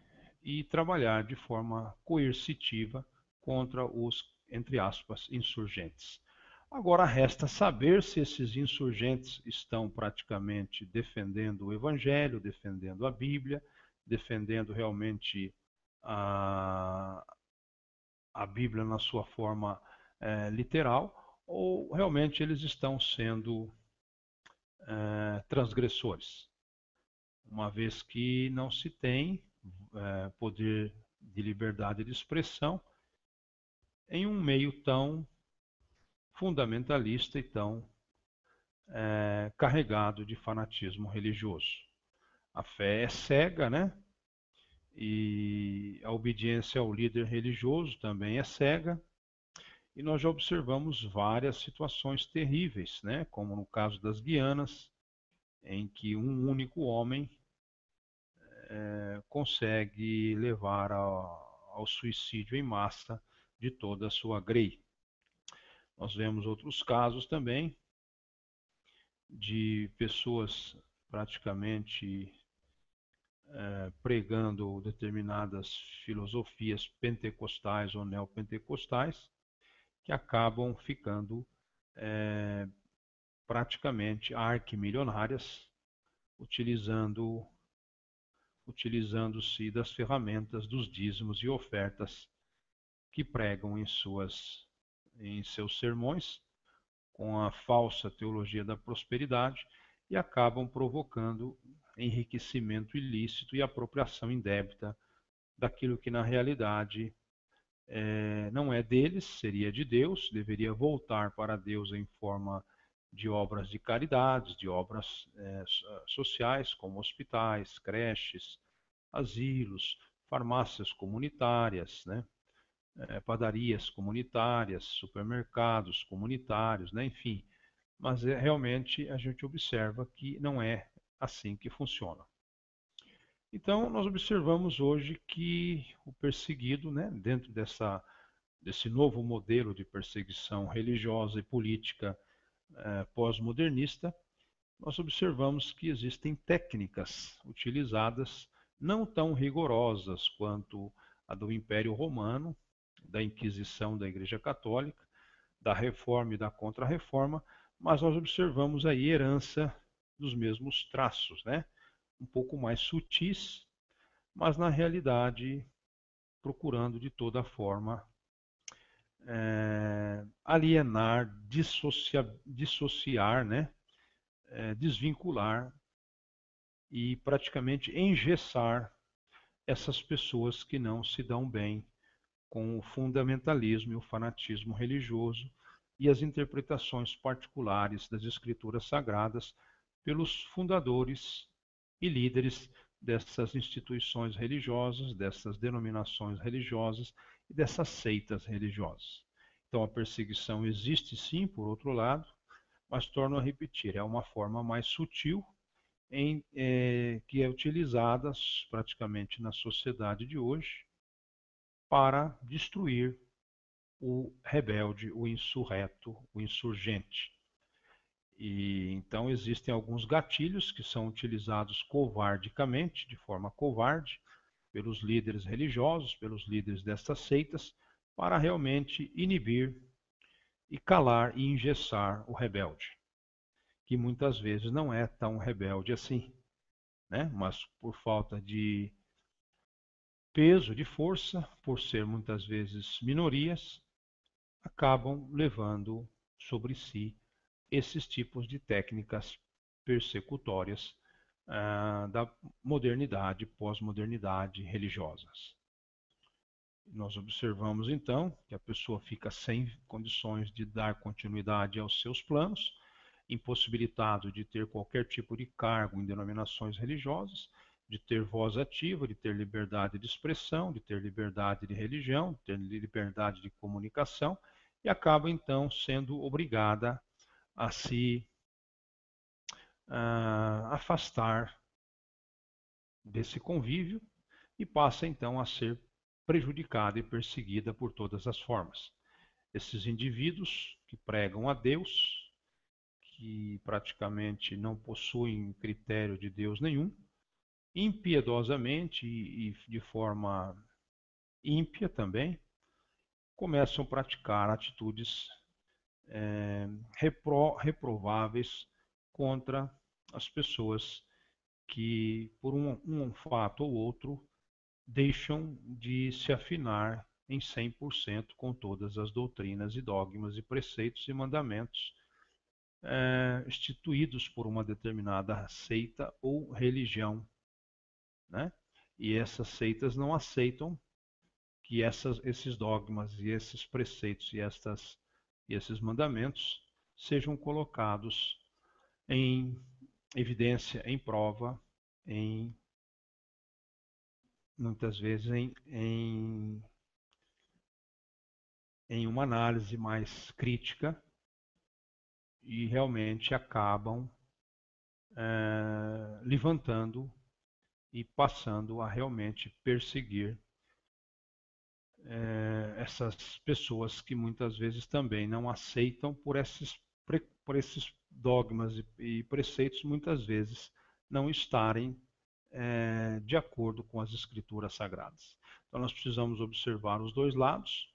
e trabalhar de forma coercitiva contra os, entre aspas, insurgentes. Agora resta saber se esses insurgentes estão praticamente defendendo o Evangelho, defendendo a Bíblia, defendendo realmente a, a Bíblia na sua forma literal, ou realmente eles estão sendo transgressores, uma vez que não se tem poder de liberdade de expressão em um meio tão fundamentalista e tão carregado de fanatismo religioso. A fé é cega, né? E a obediência ao líder religioso também é cega. E nós já observamos várias situações terríveis, né? Como no caso das Guianas, em que um único homem consegue levar ao suicídio em massa de toda a sua grei. Nós vemos outros casos também de pessoas praticamente pregando determinadas filosofias pentecostais ou neopentecostais que acabam ficando praticamente arquimilionárias utilizando-se das ferramentas dos dízimos e ofertas que pregam em seus sermões com a falsa teologia da prosperidade e acabam provocando enriquecimento ilícito e apropriação indébita daquilo que na realidade não é deles, seria de Deus, deveria voltar para Deus em forma de obras de caridades, de obras sociais, como hospitais, creches, asilos, farmácias comunitárias, né? Padarias comunitárias, supermercados comunitários, né? Enfim. Mas realmente a gente observa que não é assim que funciona. Então, nós observamos hoje que o perseguido, né, dentro desse novo modelo de perseguição religiosa e política pós-modernista, nós observamos que existem técnicas utilizadas não tão rigorosas quanto a do Império Romano, da Inquisição da Igreja Católica, da Reforma e da Contra-Reforma, mas nós observamos aí herança dos mesmos traços, né? Um pouco mais sutis, mas na realidade procurando de toda forma alienar, dissociar, né? Desvincular e praticamente engessar essas pessoas que não se dão bem com o fundamentalismo e o fanatismo religioso e as interpretações particulares das escrituras sagradas pelos fundadores e líderes dessas instituições religiosas, dessas denominações religiosas e dessas seitas religiosas. Então a perseguição existe sim, por outro lado, mas torno a repetir, é uma forma mais sutil que é utilizada praticamente na sociedade de hoje para destruir o rebelde, o insurreto, o insurgente. E então existem alguns gatilhos que são utilizados covardicamente, de forma covarde, pelos líderes religiosos, pelos líderes destas seitas, para realmente inibir e calar e engessar o rebelde, que muitas vezes não é tão rebelde assim, né? Mas por falta de peso, de força, por ser muitas vezes minorias, acabam levando sobre si esses tipos de técnicas persecutórias da modernidade, pós-modernidade religiosas. Nós observamos então que a pessoa fica sem condições de dar continuidade aos seus planos, impossibilitado de ter qualquer tipo de cargo em denominações religiosas, de ter voz ativa, de ter liberdade de expressão, de ter liberdade de religião, de ter liberdade de comunicação, e acaba então sendo obrigada a se afastar desse convívio e passa então a ser prejudicada e perseguida por todas as formas. Esses indivíduos que pregam a Deus, que praticamente não possuem critério de Deus nenhum, impiedosamente e de forma ímpia também, começam a praticar atitudes reprováveis contra as pessoas que, por um fato ou outro, deixam de se afinar em 100% com todas as doutrinas e dogmas e preceitos e mandamentos instituídos por uma determinada seita ou religião, né? E essas seitas não aceitam que esses dogmas e esses preceitos e esses mandamentos sejam colocados em evidência, em prova, em muitas vezes em uma análise mais crítica e realmente acabam levantando e passando a realmente perseguir essas pessoas que muitas vezes também não aceitam por esses dogmas e preceitos muitas vezes não estarem de acordo com as escrituras sagradas. Então nós precisamos observar os dois lados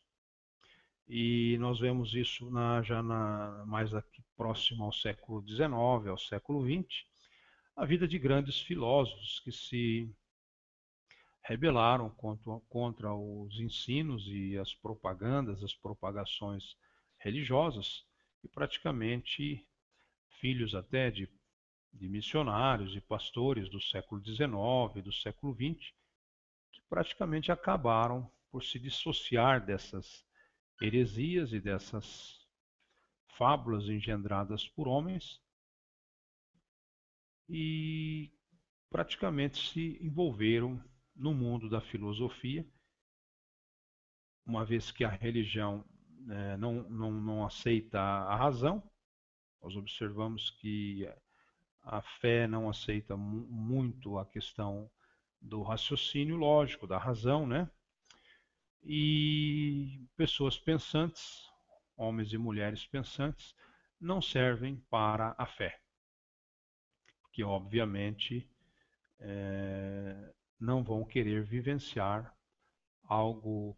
e nós vemos isso mais aqui próximo ao século XIX, ao século XX, a vida de grandes filósofos que se rebelaram contra os ensinos e as propagandas, as propagações religiosas, e praticamente filhos até de missionários e pastores do século XIX, do século XX, que praticamente acabaram por se dissociar dessas heresias e dessas fábulas engendradas por homens e praticamente se envolveram no mundo da filosofia, uma vez que a religião não aceita a razão. Nós observamos que a fé não aceita muito a questão do raciocínio lógico, da razão, né? E pessoas pensantes, homens e mulheres pensantes, não servem para a fé, que obviamente não vão querer vivenciar algo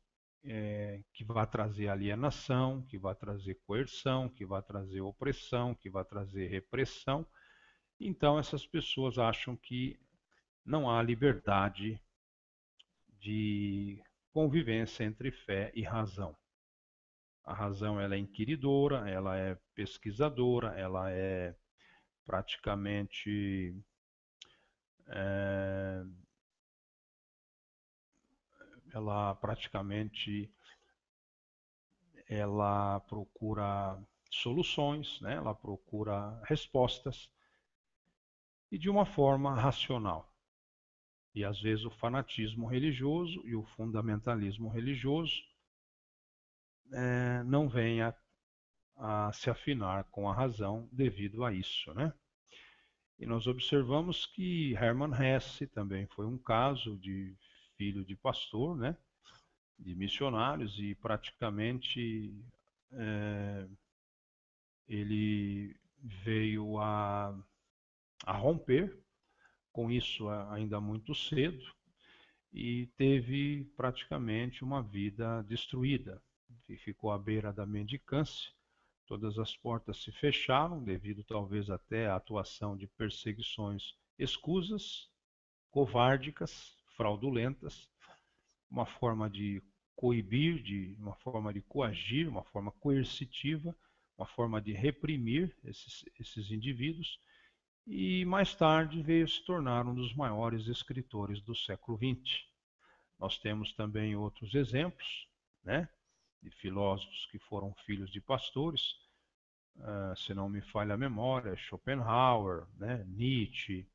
que vai trazer alienação, que vai trazer coerção, que vai trazer opressão, que vai trazer repressão. Então essas pessoas acham que não há liberdade de convivência entre fé e razão. A razão ela é inquiridora, ela é pesquisadora, praticamente é, ela praticamente ela procura soluções, né? Ela procura respostas e de uma forma racional. E às vezes o fanatismo religioso e o fundamentalismo religioso não vem a se afinar com a razão devido a isso, né? E nós observamos que Hermann Hesse também foi um caso de filho de pastor, né? De missionários e praticamente ele veio a romper com isso ainda muito cedo e teve praticamente uma vida destruída. E ficou à beira da mendicância, todas as portas se fecharam, devido talvez até à atuação de perseguições escusas, covárdigas, fraudulentas, uma forma de coibir, uma forma de coagir, uma forma coercitiva, uma forma de reprimir esses indivíduos, e mais tarde veio se tornar um dos maiores escritores do século XX. Nós temos também outros exemplos, né, de filósofos que foram filhos de pastores, se não me falha a memória, Schopenhauer, né, Nietzsche,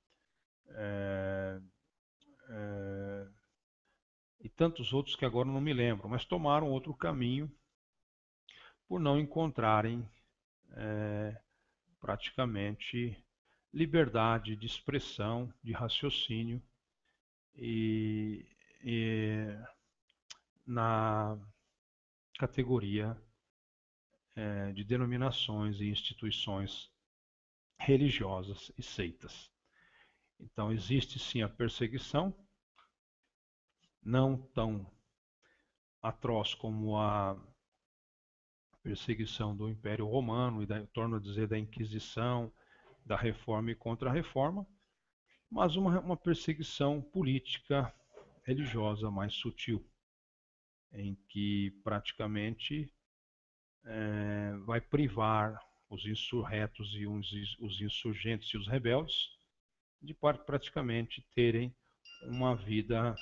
e tantos outros que agora não me lembro, mas tomaram outro caminho por não encontrarem praticamente liberdade de expressão, de raciocínio e na categoria de denominações e instituições religiosas e seitas. Então existe sim a perseguição, não tão atroz como a perseguição do Império Romano, e torno a dizer, da Inquisição, da Reforma e Contra-Reforma, mas uma perseguição política religiosa mais sutil, em que praticamente vai privar os insurretos e os insurgentes e os rebeldes de praticamente terem uma vida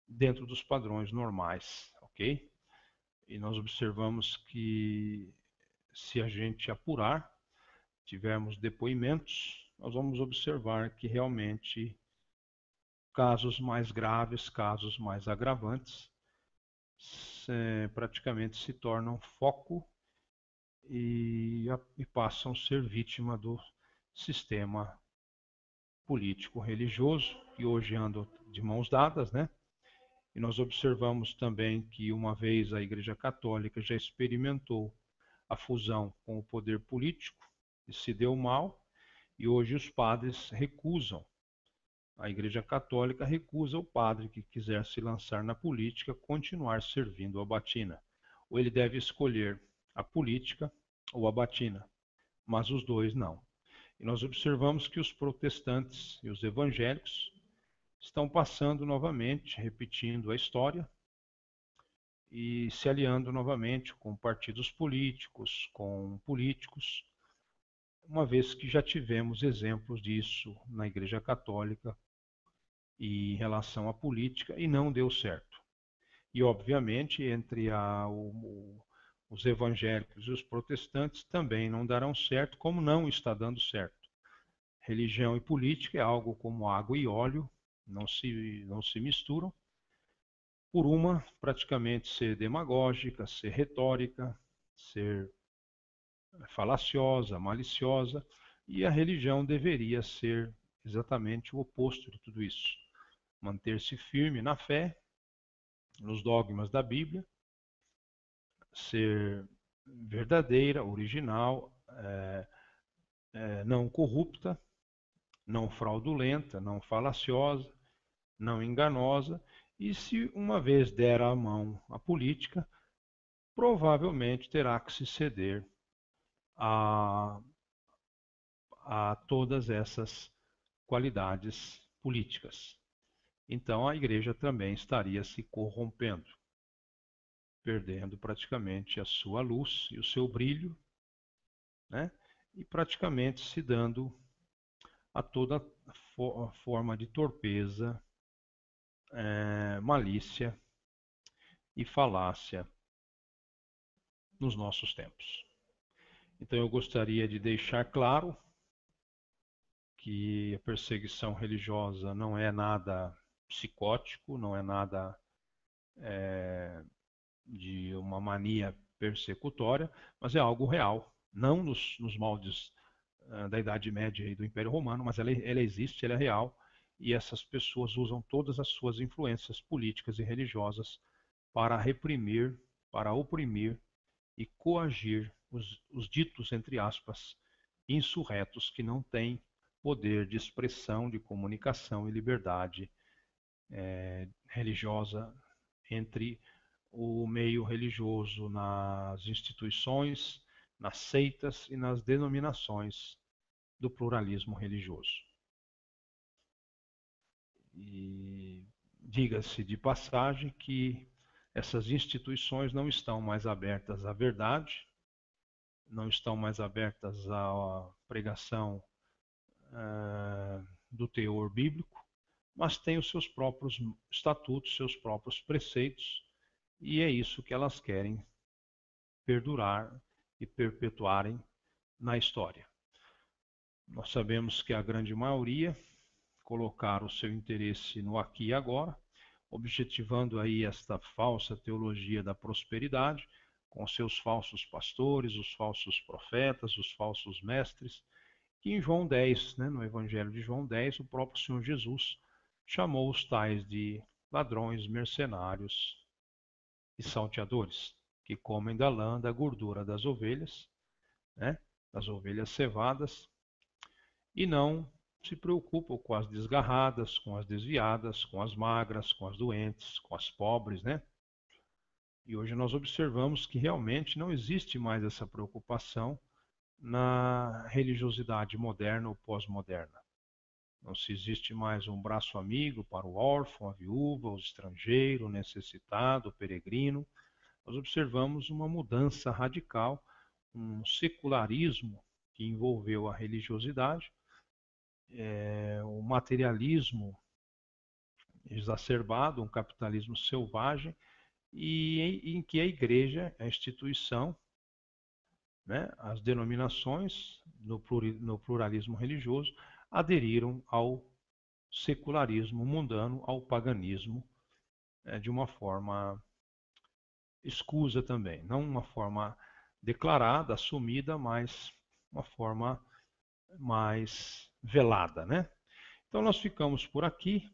dentro dos padrões normais, ok? E nós observamos que, se a gente apurar, tivermos depoimentos, nós vamos observar que realmente casos mais graves, casos mais agravantes, praticamente se tornam foco e passam a ser vítima do sistema político-religioso, que hoje anda de mãos dadas, né? E nós observamos também que, uma vez a Igreja Católica já experimentou a fusão com o poder político e se deu mal, e hoje os padres recusam. A Igreja Católica recusa o padre que quiser se lançar na política continuar servindo a batina. Ou ele deve escolher a política ou a batina, mas os dois não. E nós observamos que os protestantes e os evangélicos estão passando novamente, repetindo a história e se aliando novamente com partidos políticos, com políticos, uma vez que já tivemos exemplos disso na Igreja Católica e em relação à política, e não deu certo. E, obviamente, entre os evangélicos e os protestantes também não darão certo, como não está dando certo. Religião e política é algo como água e óleo, não se misturam, por uma praticamente ser demagógica, ser retórica, ser falaciosa, maliciosa, e a religião deveria ser exatamente o oposto de tudo isso. Manter-se firme na fé, nos dogmas da Bíblia, ser verdadeira, original, não corrupta, não fraudulenta, não falaciosa, não enganosa, e se uma vez der a mão à política, provavelmente terá que se ceder a todas essas qualidades políticas. Então a igreja também estaria se corrompendo, perdendo praticamente a sua luz e o seu brilho, né? E praticamente se dando a toda forma de torpeza, malícia e falácia nos nossos tempos. Então eu gostaria de deixar claro que a perseguição religiosa não é nada psicótico, não é nada de uma mania persecutória, mas é algo real, não nos moldes da Idade Média e do Império Romano, mas ela existe, ela é real, e essas pessoas usam todas as suas influências políticas e religiosas para reprimir, para oprimir e coagir os ditos, entre aspas, insurretos que não têm poder de expressão, de comunicação e liberdade religiosa entre o meio religioso nas instituições, nas seitas e nas denominações do pluralismo religioso. E diga-se de passagem que essas instituições não estão mais abertas à verdade, não estão mais abertas à pregação do teor bíblico, mas têm os seus próprios estatutos, seus próprios preceitos, e é isso que elas querem perdurar e perpetuarem na história. Nós sabemos que a grande maioria colocar o seu interesse no aqui e agora, objetivando aí esta falsa teologia da prosperidade, com seus falsos pastores, os falsos profetas, os falsos mestres, que em João 10, no Evangelho de João 10, o próprio Senhor Jesus chamou os tais de ladrões, mercenários e salteadores, que comem da lã, da gordura das ovelhas cevadas, e não se preocupam com as desgarradas, com as desviadas, com as magras, com as doentes, com as pobres, E hoje nós observamos que realmente não existe mais essa preocupação na religiosidade moderna ou pós-moderna. Não se existe mais um braço amigo para o órfão, a viúva, o estrangeiro, o necessitado, o peregrino. Nós observamos uma mudança radical, um secularismo que envolveu a religiosidade, o materialismo exacerbado, um capitalismo selvagem, e em que a igreja, a instituição, as denominações no pluralismo religioso aderiram ao secularismo mundano, ao paganismo, de uma forma escusa também, não uma forma declarada, assumida, mas uma forma mais velada, Então nós ficamos por aqui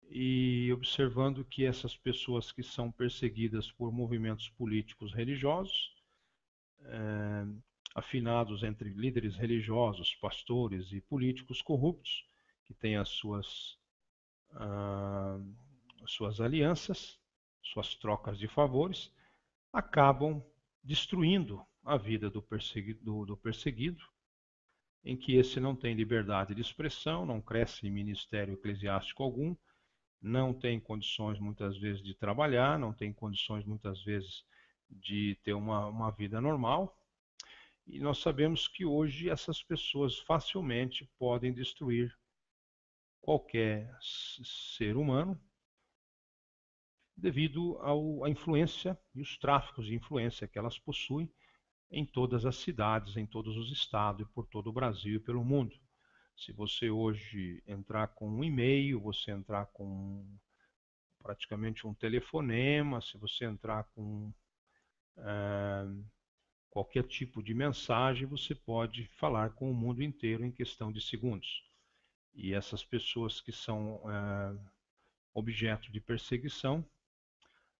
e observando que essas pessoas que são perseguidas por movimentos políticos religiosos, afinados entre líderes religiosos, pastores e políticos corruptos, que têm as suas alianças, suas trocas de favores, acabam destruindo a vida do perseguido, em que esse não tem liberdade de expressão, não cresce em ministério eclesiástico algum, não tem condições muitas vezes de trabalhar, não tem condições muitas vezes de ter uma vida normal. E nós sabemos que hoje essas pessoas facilmente podem destruir qualquer ser humano devido à influência e os tráficos de influência que elas possuem em todas as cidades, em todos os estados, por todo o Brasil e pelo mundo. Se você hoje entrar com um e-mail, você entrar com praticamente um telefonema, se você entrar com qualquer tipo de mensagem, você pode falar com o mundo inteiro em questão de segundos. E essas pessoas que são objeto de perseguição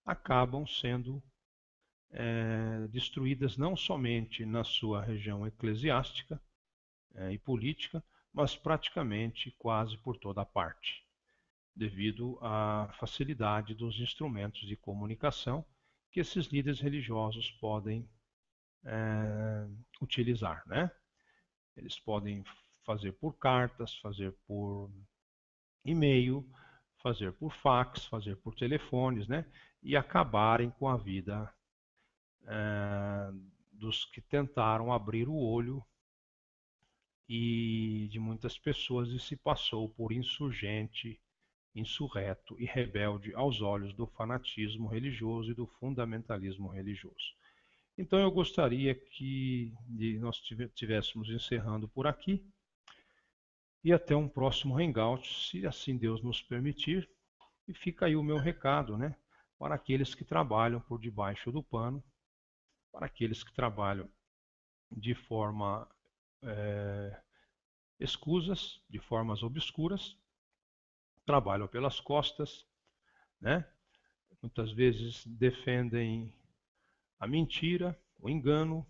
acabam sendo destruídas não somente na sua região eclesiástica e política, mas praticamente quase por toda a parte, devido à facilidade dos instrumentos de comunicação que esses líderes religiosos podem utilizar, Eles podem fazer por cartas, fazer por e-mail, fazer por fax, fazer por telefones, E acabarem com a vida dos que tentaram abrir o olho e de muitas pessoas e se passou por insurgente, insurreto e rebelde aos olhos do fanatismo religioso e do fundamentalismo religioso. Então eu gostaria que nós estivéssemos encerrando por aqui e até um próximo hangout, se assim Deus nos permitir. E fica aí o meu recado, para aqueles que trabalham por debaixo do pano, para aqueles que trabalham de forma escusas, de formas obscuras, trabalham pelas costas, muitas vezes defendem a mentira, o engano,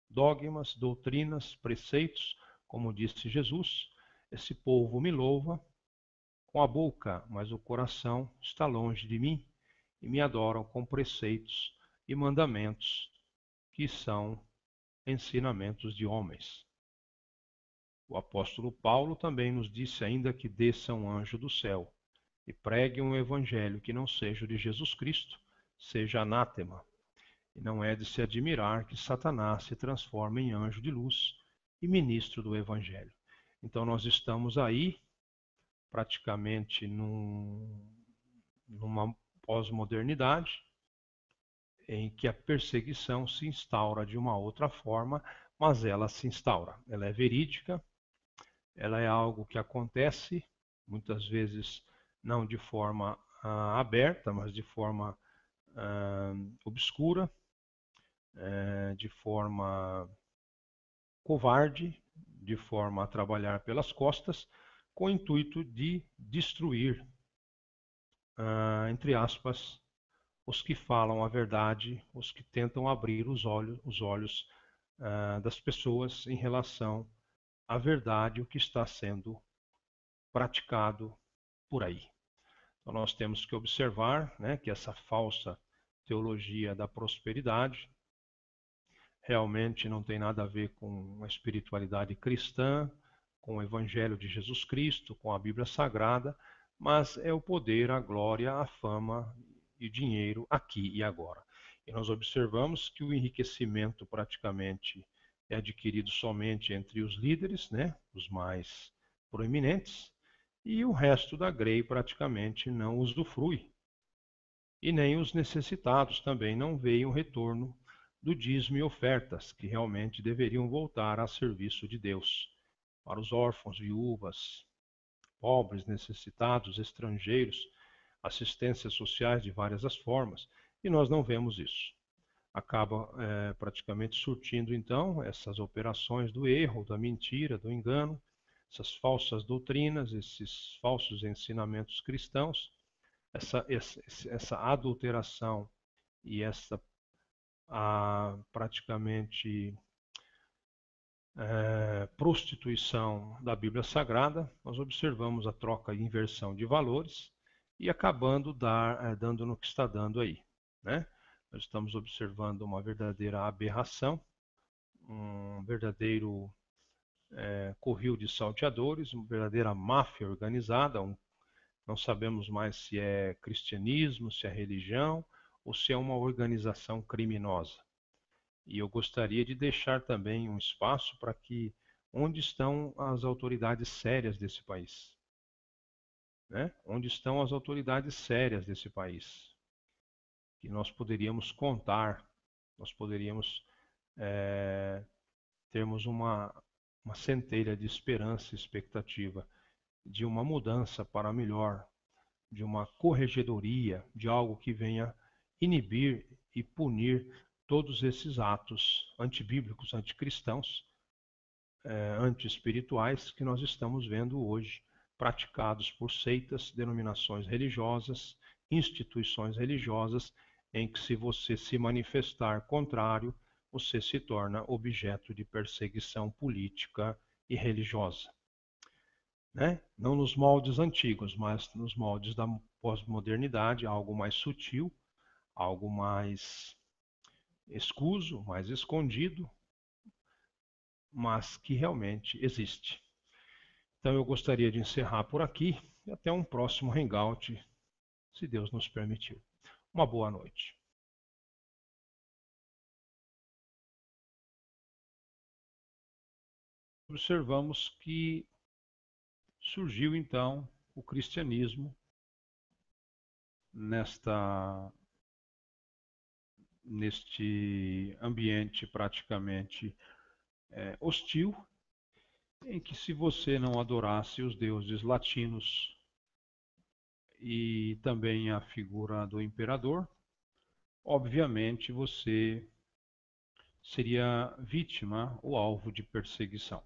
dogmas, doutrinas, preceitos, como disse Jesus. Esse povo me louva com a boca, mas o coração está longe de mim, e me adoram com preceitos e mandamentos que são ensinamentos de homens. O apóstolo Paulo também nos disse ainda que desça um anjo do céu e pregue um evangelho que não seja o de Jesus Cristo, seja anátema. E não é de se admirar que Satanás se transforme em anjo de luz e ministro do evangelho. Então nós estamos aí praticamente numa pós-modernidade em que a perseguição se instaura de uma outra forma, mas ela se instaura. Ela é verídica, ela é algo que acontece, muitas vezes não de forma aberta, mas de forma obscura, de forma covarde, de forma a trabalhar pelas costas, com o intuito de destruir, entre aspas, os que falam a verdade, os que tentam abrir os olhos das pessoas em relação à verdade, o que está sendo praticado por aí. Então nós temos que observar, né, que essa falsa teologia da prosperidade realmente não tem nada a ver com a espiritualidade cristã, com o Evangelho de Jesus Cristo, com a Bíblia Sagrada, mas é o poder, a glória, a fama e dinheiro aqui e agora. E nós observamos que o enriquecimento praticamente é adquirido somente entre os líderes, né, os mais proeminentes, e o resto da grei praticamente não usufrui. E nem os necessitados também não veem o retorno do dízimo e ofertas, que realmente deveriam voltar a serviço de Deus, para os órfãos, viúvas, pobres, necessitados, estrangeiros, assistências sociais de várias as formas, e nós não vemos isso. Acaba praticamente surtindo então essas operações do erro, da mentira, do engano, essas falsas doutrinas, esses falsos ensinamentos cristãos, essa adulteração e essa praticamente prostituição da Bíblia Sagrada, nós observamos a troca e inversão de valores e acabando dando no que está dando aí, né? Nós estamos observando uma verdadeira aberração, um verdadeiro covil de salteadores, uma verdadeira máfia organizada, não sabemos mais se é cristianismo, se é religião ou se é uma organização criminosa. E eu gostaria de deixar também um espaço para que onde estão as autoridades sérias desse país? Né? Onde estão as autoridades sérias desse país? Que nós poderíamos contar, nós poderíamos termos uma centelha de esperança e expectativa de uma mudança para melhor, de uma corregedoria, de algo que venha inibir e punir todos esses atos antibíblicos, anticristãos, anti-espirituais que nós estamos vendo hoje praticados por seitas, denominações religiosas, instituições religiosas, em que se você se manifestar contrário, você se torna objeto de perseguição política e religiosa. Né? Não nos moldes antigos, mas nos moldes da pós-modernidade, algo mais sutil, algo mais escuso, mais escondido, mas que realmente existe. Então eu gostaria de encerrar por aqui e até um próximo hangout, se Deus nos permitir. Uma boa noite. Observamos que surgiu então o cristianismo neste ambiente praticamente hostil, em que se você não adorasse os deuses latinos e também a figura do imperador, obviamente você seria vítima ou alvo de perseguição.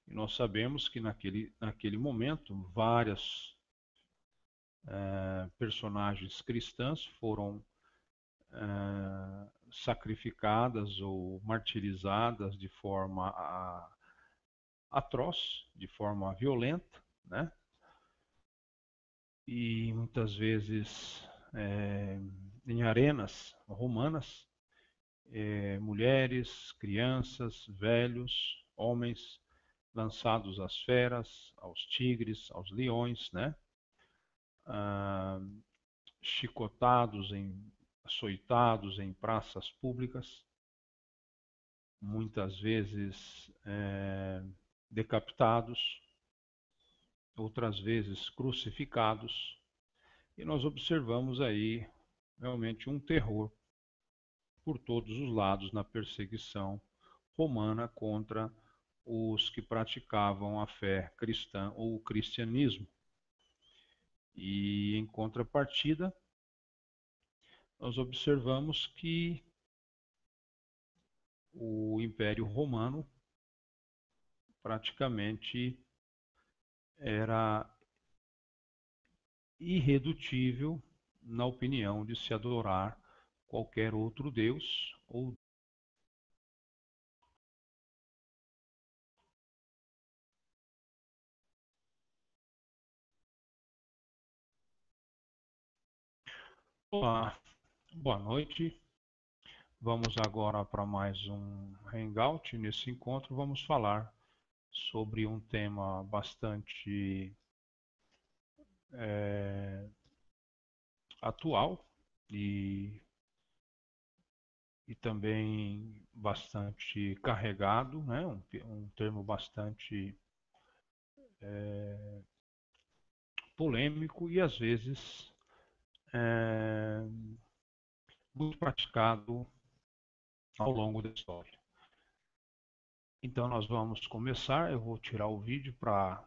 E nós sabemos que naquele momento várias personagens cristãs foram sacrificadas ou martirizadas de forma atroz, de forma violenta, né? E muitas vezes em arenas romanas, mulheres, crianças, velhos, homens lançados às feras, aos tigres, aos leões, né? Ah, chicotados, açoitados em praças públicas, muitas vezes decapitados, outras vezes crucificados, e nós observamos aí realmente um terror por todos os lados na perseguição romana contra os que praticavam a fé cristã ou o cristianismo. E em contrapartida, nós observamos que o Império Romano praticamente era irredutível na opinião de se adorar qualquer outro Deus ou Olá, boa noite. Vamos agora para mais um Hangout. Nesse encontro vamos falar sobre um tema bastante atual e, e também bastante carregado, né? Um termo bastante polêmico e às vezes é, muito praticado ao longo da história. Então nós vamos começar. Eu vou tirar o vídeo para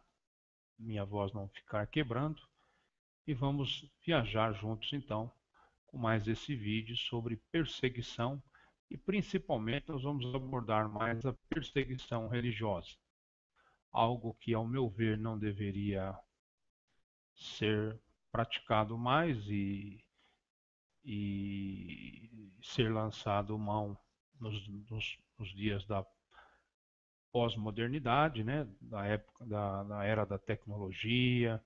minha voz não ficar quebrando e vamos viajar juntos então com mais esse vídeo sobre perseguição e principalmente nós vamos abordar mais a perseguição religiosa, algo que ao meu ver não deveria ser praticado mais e ser lançado mão nos dias da pós-modernidade, né, da época da era da tecnologia,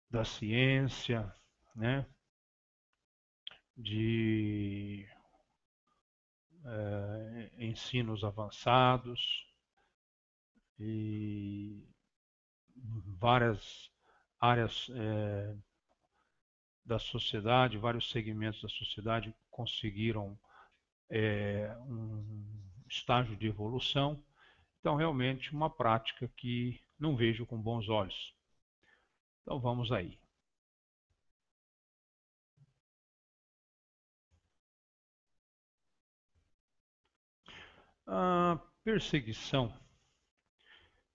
da ciência, né, de ensinos avançados e várias áreas da sociedade, vários segmentos da sociedade conseguiram um estágio de evolução. Então, realmente, uma prática que não vejo com bons olhos. Então, vamos aí. A perseguição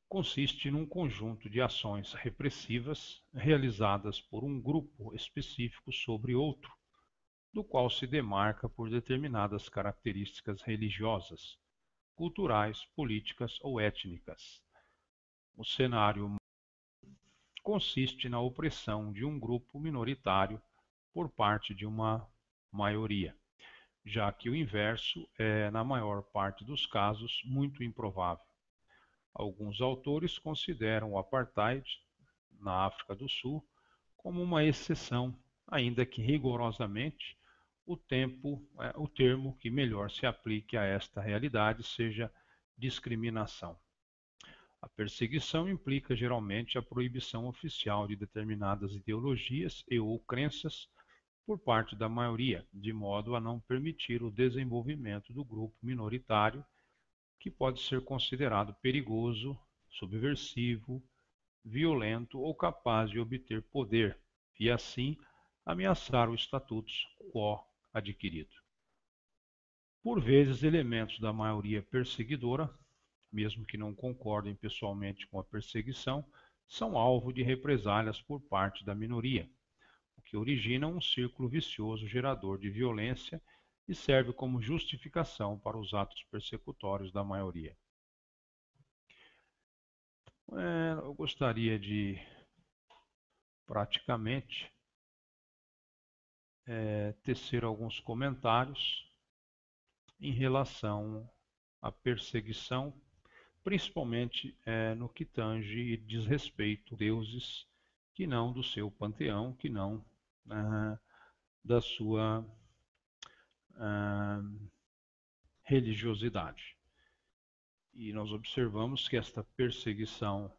consiste num conjunto de ações repressivas realizadas por um grupo específico sobre outro, do qual se demarca por determinadas características religiosas, culturais, políticas ou étnicas. O cenário consiste na opressão de um grupo minoritário por parte de uma maioria, já que o inverso é, na maior parte dos casos, muito improvável. Alguns autores consideram o apartheid na África do Sul como uma exceção, ainda que rigorosamente o termo que melhor se aplique a esta realidade seja discriminação. A perseguição implica geralmente a proibição oficial de determinadas ideologias e ou crenças por parte da maioria, de modo a não permitir o desenvolvimento do grupo minoritário, que pode ser considerado perigoso, subversivo, violento ou capaz de obter poder, e assim ameaçar o status quo adquirido. Por vezes, elementos da maioria perseguidora, mesmo que não concordem pessoalmente com a perseguição, são alvo de represálias por parte da minoria, o que origina um círculo vicioso gerador de violência e serve como justificação para os atos persecutórios da maioria. Eu gostaria de praticamente tecer alguns comentários em relação à perseguição, principalmente no que tange e diz respeito a deuses que não do seu panteão, que não da sua religiosidade. E nós observamos que esta perseguição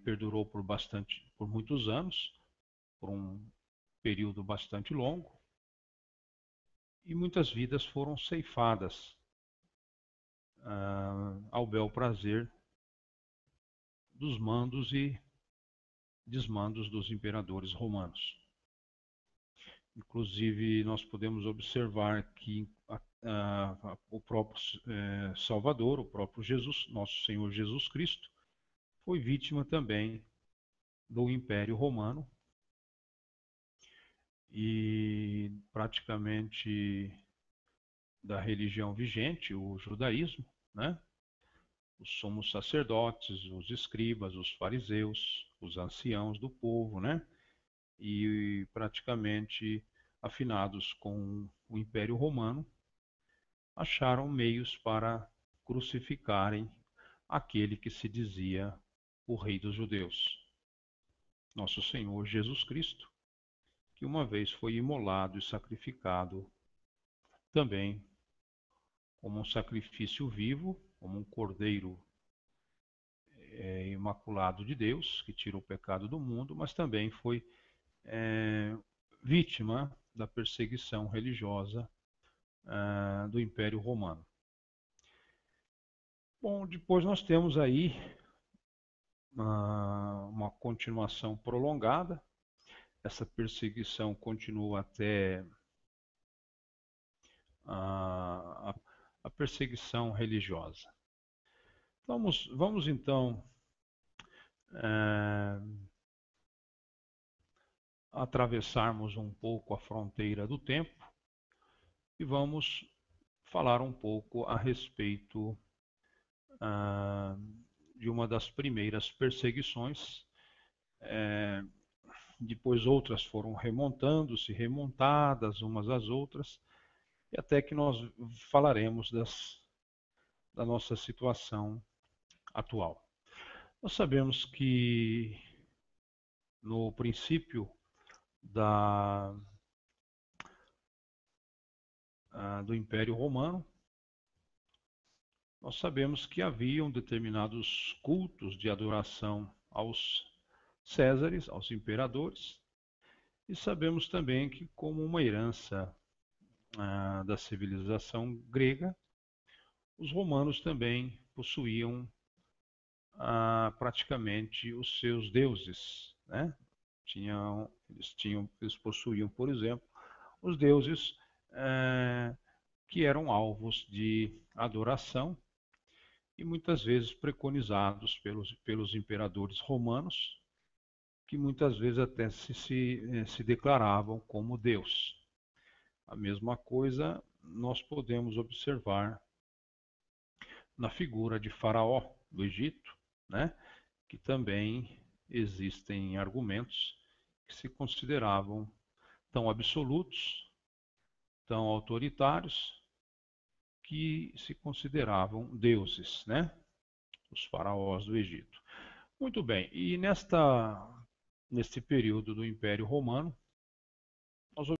perdurou por muitos anos, por um período bastante longo, e muitas vidas foram ceifadas ao bel prazer dos mandos e desmandos dos imperadores romanos. Inclusive, nós podemos observar que o próprio Salvador, o próprio Jesus, nosso Senhor Jesus Cristo, foi vítima também do Império Romano e praticamente da religião vigente, o judaísmo, né? Os sumos sacerdotes, os escribas, os fariseus, os anciãos do povo, né? E praticamente afinados com o Império Romano, acharam meios para crucificarem aquele que se dizia o Rei dos Judeus, nosso Senhor Jesus Cristo, que uma vez foi imolado e sacrificado também como um sacrifício vivo, como um cordeiro imaculado de Deus, que tira o pecado do mundo, mas também foi vítima da perseguição religiosa do Império Romano. Bom, depois nós temos aí uma continuação prolongada. Essa perseguição continua até a perseguição religiosa. Vamos então atravessarmos um pouco a fronteira do tempo e vamos falar um pouco a respeito de uma das primeiras perseguições. Depois outras foram remontadas umas às outras, e até que nós falaremos da nossa situação atual. Nós sabemos que no princípio do Império Romano, nós sabemos que haviam determinados cultos de adoração aos Césares, aos imperadores, e sabemos também que, como uma herança da civilização grega, os romanos também possuíam praticamente os seus deuses, né? Eles possuíam, por exemplo, os deuses que eram alvos de adoração e muitas vezes preconizados pelos imperadores romanos, que muitas vezes até se declaravam como Deus. A mesma coisa nós podemos observar na figura de Faraó do Egito, né? Que também existem argumentos que se consideravam tão absolutos, tão autoritários, que se consideravam deuses, né? Os faraós do Egito. Muito bem, e neste período do Império Romano,